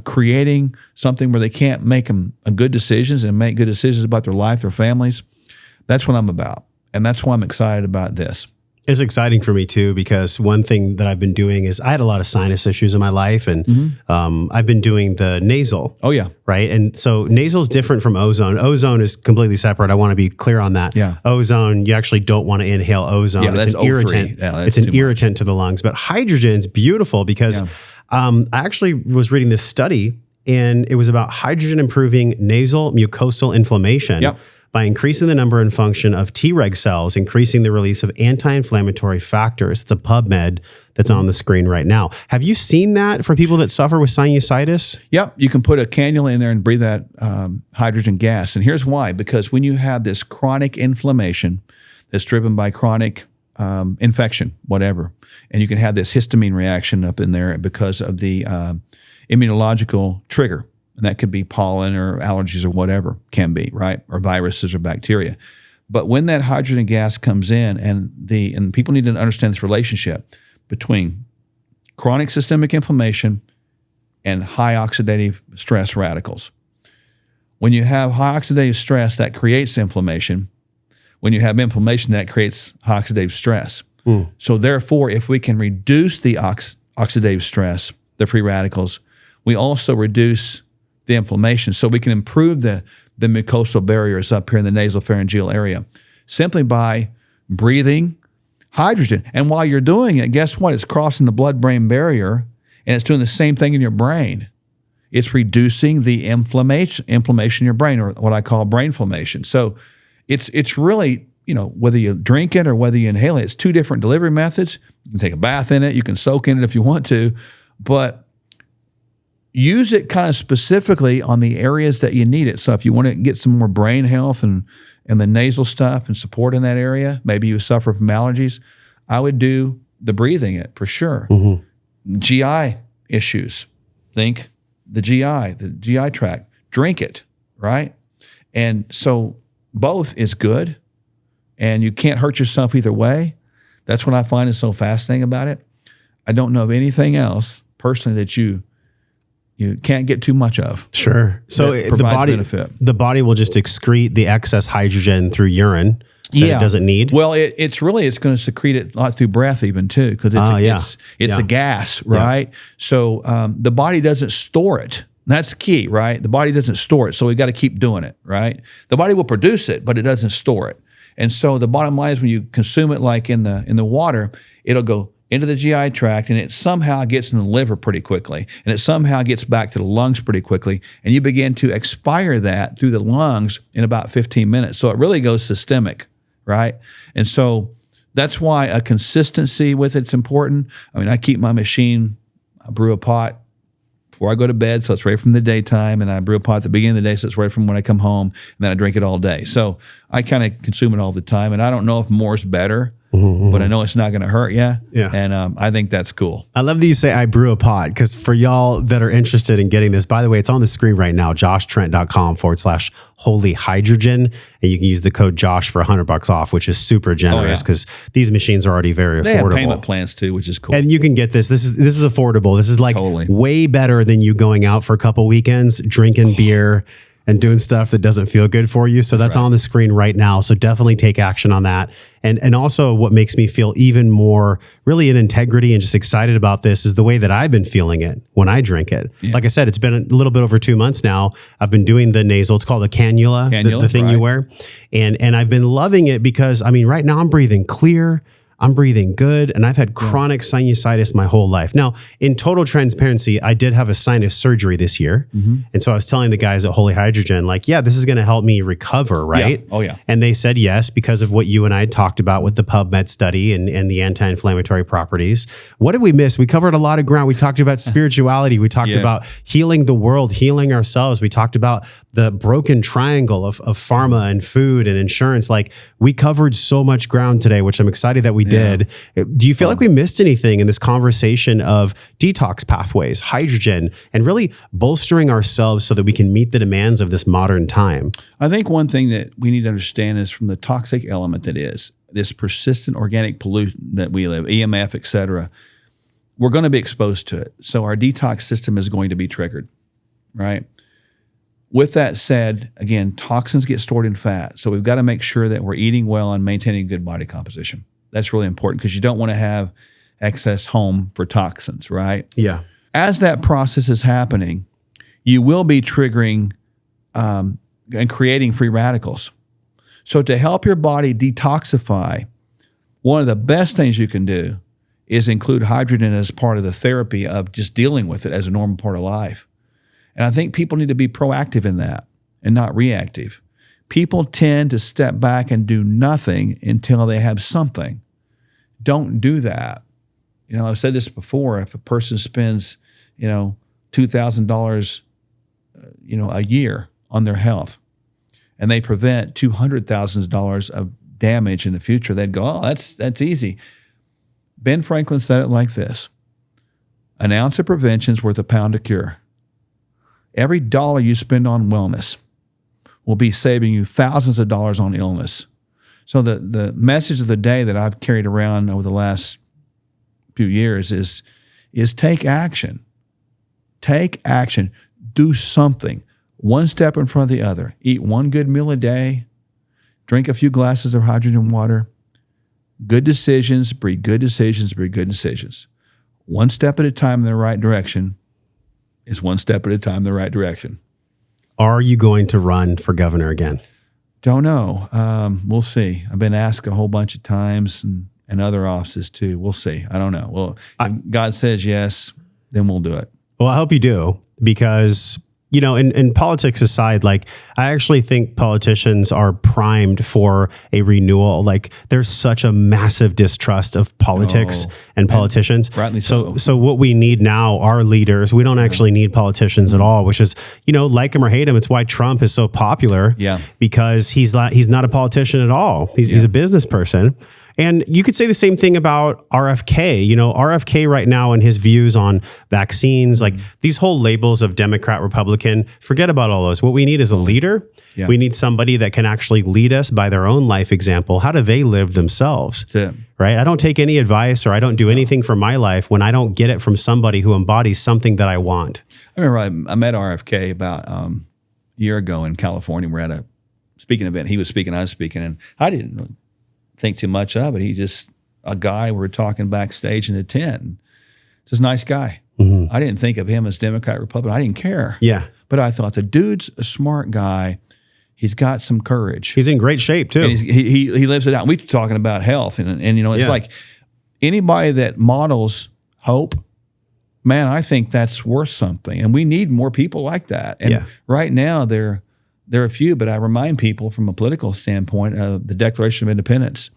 creating something where they can't make them good decisions and make good decisions about their life, their families. That's what I'm about. And that's why I'm excited about this. It's exciting for me too, because one thing that I've been doing is I had a lot of sinus issues in my life, and I've been doing the nasal. Oh yeah. Right. And so nasal is different from ozone. Ozone is completely separate. I want to be clear on that. Yeah. Ozone, you actually don't want to inhale ozone. Yeah, it's an irritant. Yeah, it's an irritant to the lungs. But hydrogen's beautiful because I actually was reading this study, and it was about hydrogen improving nasal mucosal inflammation. Yep. By increasing the number and function of Treg cells, increasing the release of anti-inflammatory factors. It's a PubMed that's on the screen right now. Have you seen that for people that suffer with sinusitis? Yep. You can put a cannula in there and breathe that hydrogen gas. And here's why. Because when you have this chronic inflammation that's driven by chronic infection, whatever, and you can have this histamine reaction up in there because of the immunological trigger. And that could be pollen or allergies or whatever, can be, right? Or viruses or bacteria. But when that hydrogen gas comes in, and people need to understand this relationship between chronic systemic inflammation and high oxidative stress radicals. When you have high oxidative stress, that creates inflammation. When you have inflammation, that creates oxidative stress. So therefore, if we can reduce the oxidative stress, the free radicals, we also reduce the inflammation. So we can improve the mucosal barriers up here in the nasopharyngeal area simply by breathing hydrogen. And while you're doing it, guess what? It's crossing the blood-brain barrier, and it's doing the same thing in your brain. It's reducing the inflammation in your brain, or what I call brain inflammation. So it's really, you know, whether you drink it or whether you inhale it, it's 2 different delivery methods. You can take a bath in it. You can soak in it if you want to, but use it kind of specifically on the areas that you need it. So if you want to get some more brain health and the nasal stuff and support in that area, maybe you suffer from allergies, I would do the breathing it for sure. GI issues, think the GI tract, drink it, right? And so both is good, and you can't hurt yourself either way. That's what I find is so fascinating about it. I don't know of anything else personally that you can't get too much of. Sure. So the body will just excrete the excess hydrogen through urine that it doesn't need. Well, it's going to secrete it a lot through breath even too, because it's a gas, right? Yeah. So the body doesn't store it. That's the key, right? The body doesn't store it, so we got to keep doing it, right? The body will produce it, but it doesn't store it. And so the bottom line is when you consume it, like in the water, it'll go into the GI tract, and it somehow gets in the liver pretty quickly, and it somehow gets back to the lungs pretty quickly, and you begin to expire that through the lungs in about 15 minutes. So it really goes systemic, right? And so that's why a consistency with it's important. I mean, I keep my machine, I brew a pot before I go to bed, so it's ready from the daytime, and I brew a pot at the beginning of the day, so it's ready from when I come home, and then I drink it all day. So I kind of consume it all the time, and I don't know if more is better, but I know it's not going to hurt you. Yeah. And I think that's cool. I love that you say I brew a pot, because for y'all that are interested in getting this, by the way, it's on the screen right now, joshtrent.com/holy hydrogen. And you can use the code Josh for $100 off, which is super generous because these machines are already very affordable. They have payment plans too, which is cool. And you can get this. This is affordable. This is like way better than you going out for a couple weekends, drinking beer, and doing stuff that doesn't feel good for you. So that's on the screen right now. So definitely take action on that. And also what makes me feel even more really in integrity and just excited about this is the way that I've been feeling it when I drink it. Yeah. Like I said, it's been a little bit over 2 months now. I've been doing the nasal. It's called a cannula, the thing you wear. And I've been loving it because, I mean, right now I'm breathing clear. I'm breathing good, and I've had chronic sinusitis my whole life. Now, in total transparency, I did have a sinus surgery this year. And so I was telling the guys at Holy Hydrogen, like, yeah, this is going to help me recover, right? Yeah. Oh, yeah. And they said yes, because of what you and I had talked about with the PubMed study and the anti-inflammatory properties. What did we miss? We covered a lot of ground. We talked about spirituality. We talked about healing the world, healing ourselves. We talked about the broken triangle of pharma and food and insurance. Like, we covered so much ground today, which I'm excited that we did. Do you feel like we missed anything in this conversation of detox pathways, hydrogen, and really bolstering ourselves so that we can meet the demands of this modern time? I think one thing that we need to understand is from the toxic element that is this persistent organic pollutant that we live, EMF, et cetera, we're going to be exposed to it. So our detox system is going to be triggered, right? With that said, again, toxins get stored in fat. So we've got to make sure that we're eating well and maintaining good body composition. That's really important because you don't want to have excess home for toxins, right? Yeah. As that process is happening, you will be triggering and creating free radicals. So to help your body detoxify, one of the best things you can do is include hydrogen as part of the therapy of just dealing with it as a normal part of life. And I think people need to be proactive in that and not reactive. People tend to step back and do nothing until they have something. Don't do that. You know, I've said this before. If a person spends, $2,000, a year on their health, and they prevent $200,000 of damage in the future, they'd go, "Oh, that's easy." Ben Franklin said it like this: "An ounce of prevention is worth a pound of cure." Every dollar you spend on wellness will be saving you thousands of dollars on illness. So the message of the day that I've carried around over the last few years is take action. Take action. Do something. One step in front of the other. Eat one good meal a day. Drink a few glasses of hydrogen water. Good decisions breed good decisions breed good decisions. One step at a time in the right direction is one step at a time in the right direction. Are you going to run for governor again? Don't know. We'll see. I've been asked a whole bunch of times and other offices too. We'll see. I don't know. Well, if God says yes, then we'll do it. Well, I hope you do, because, in politics aside, like, I actually think politicians are primed for a renewal. Like, there's such a massive distrust of politics and politicians. Rightly so what we need now are leaders. We don't actually need politicians at all, which is, like him or hate him. It's why Trump is so popular. Yeah. Because he's not a politician at all. He's a business person. And you could say the same thing about RFK. RFK right now and his views on vaccines, like these whole labels of Democrat, Republican, forget about all those. What we need is a leader. Yeah. We need somebody that can actually lead us by their own life example. How do they live themselves? That's it. Right? I don't take any advice or I don't do anything for my life when I don't get it from somebody who embodies something that I want. I remember I met RFK about a year ago in California. We're at a speaking event. He was speaking, I was speaking, and I didn't think too much of it. He just a guy. We were talking backstage in the tent. Just a nice guy. I didn't think of him as Democrat, Republican. I didn't care. Yeah, but I thought the dude's a smart guy. He's got some courage. He's in great shape too. And he lives it out. We were talking about health, and it's like anybody that models hope. Man, I think that's worth something, and we need more people like that. And right now there are a few, but I remind people from a political standpoint of the Declaration of Independence.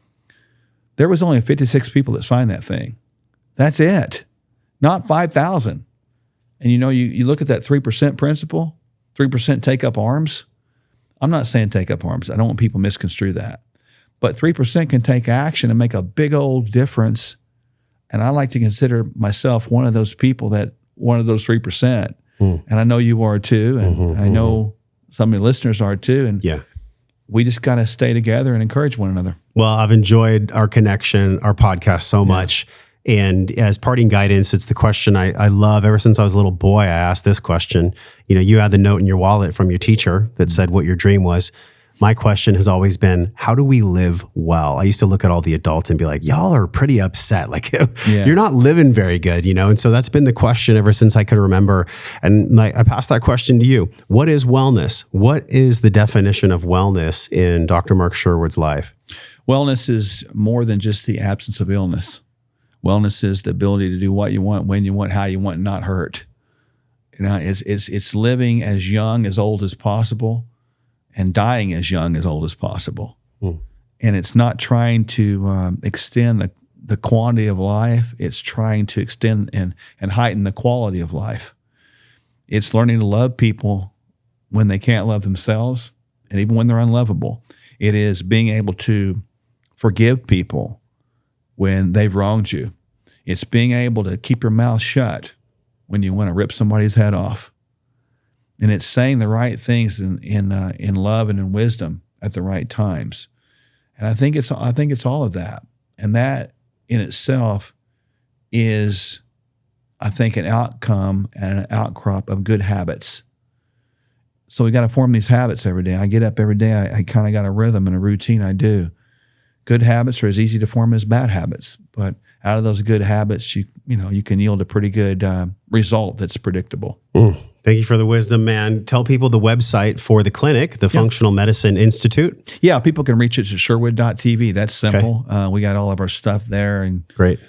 There was only 56 people that signed that thing. That's it. Not 5,000. And you look at that 3% principle, 3% take up arms. I'm not saying take up arms. I don't want people to misconstrue that. But 3% can take action and make a big old difference. And I like to consider myself one of those people one of those 3%. And I know you are too. And I know some of the listeners are too. And we just got to stay together and encourage one another. Well, I've enjoyed our connection, our podcast so much. And as parting guidance, it's the question I love. Ever since I was a little boy, I asked this question. You had the note in your wallet from your teacher that said what your dream was. My question has always been, how do we live well? I used to look at all the adults and be like, y'all are pretty upset. Like, you're not living very good, And so that's been the question ever since I could remember. And I passed that question to you. What is wellness? What is the definition of wellness in Dr. Mark Sherwood's life? Wellness is more than just the absence of illness. Wellness is the ability to do what you want, when you want, how you want, and not hurt. It's living as young, as old as possible, and dying as young, as old as possible. And it's not trying to extend the quantity of life. It's trying to extend and heighten the quality of life. It's learning to love people when they can't love themselves, and even when they're unlovable. It is being able to forgive people when they've wronged you. It's being able to keep your mouth shut when you want to rip somebody's head off. And it's saying the right things in love and in wisdom at the right times. And I think it's all of that. And that in itself is, I think, an outcome and an outcrop of good habits. So we got to form these habits every day. I get up every day. I kind of got a rhythm and a routine I do. Good habits are as easy to form as bad habits, but out of those good habits, you can yield a pretty good result that's predictable. Thank you for the wisdom, man. Tell people the website for the clinic, the Functional Medicine Institute. Yeah, people can reach us at Sherwood.tv. That's simple. Okay. We got all of our stuff there, and great,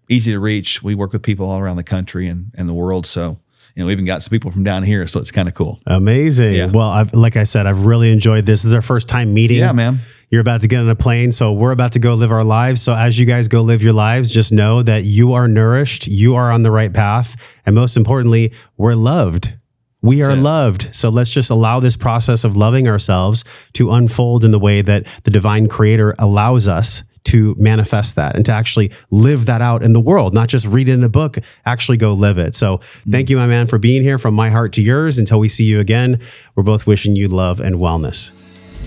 easy to reach. We work with people all around the country and the world, so we even got some people from down here, so it's kind of cool. Amazing. Yeah. Well, like I said, I've really enjoyed this. This is our first time meeting. Yeah, man. You're about to get on a plane, so we're about to go live our lives. So as you guys go live your lives, just know that you are nourished, you are on the right path, and most importantly, we're loved. We are loved. So let's just allow this process of loving ourselves to unfold in the way that the divine creator allows us to manifest that and to actually live that out in the world, not just read it in a book, actually go live it. So thank you, my man, for being here. From my heart to yours. Until we see you again, we're both wishing you love and wellness.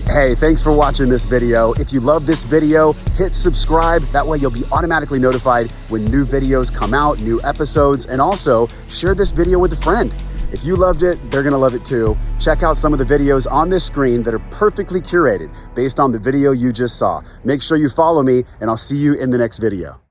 Hey, thanks for watching this video. If you love this video, hit subscribe. That way you'll be automatically notified when new videos come out, new episodes, and also share this video with a friend. If you loved it, they're gonna love it too. Check out some of the videos on this screen that are perfectly curated based on the video you just saw. Make sure you follow me, and I'll see you in the next video.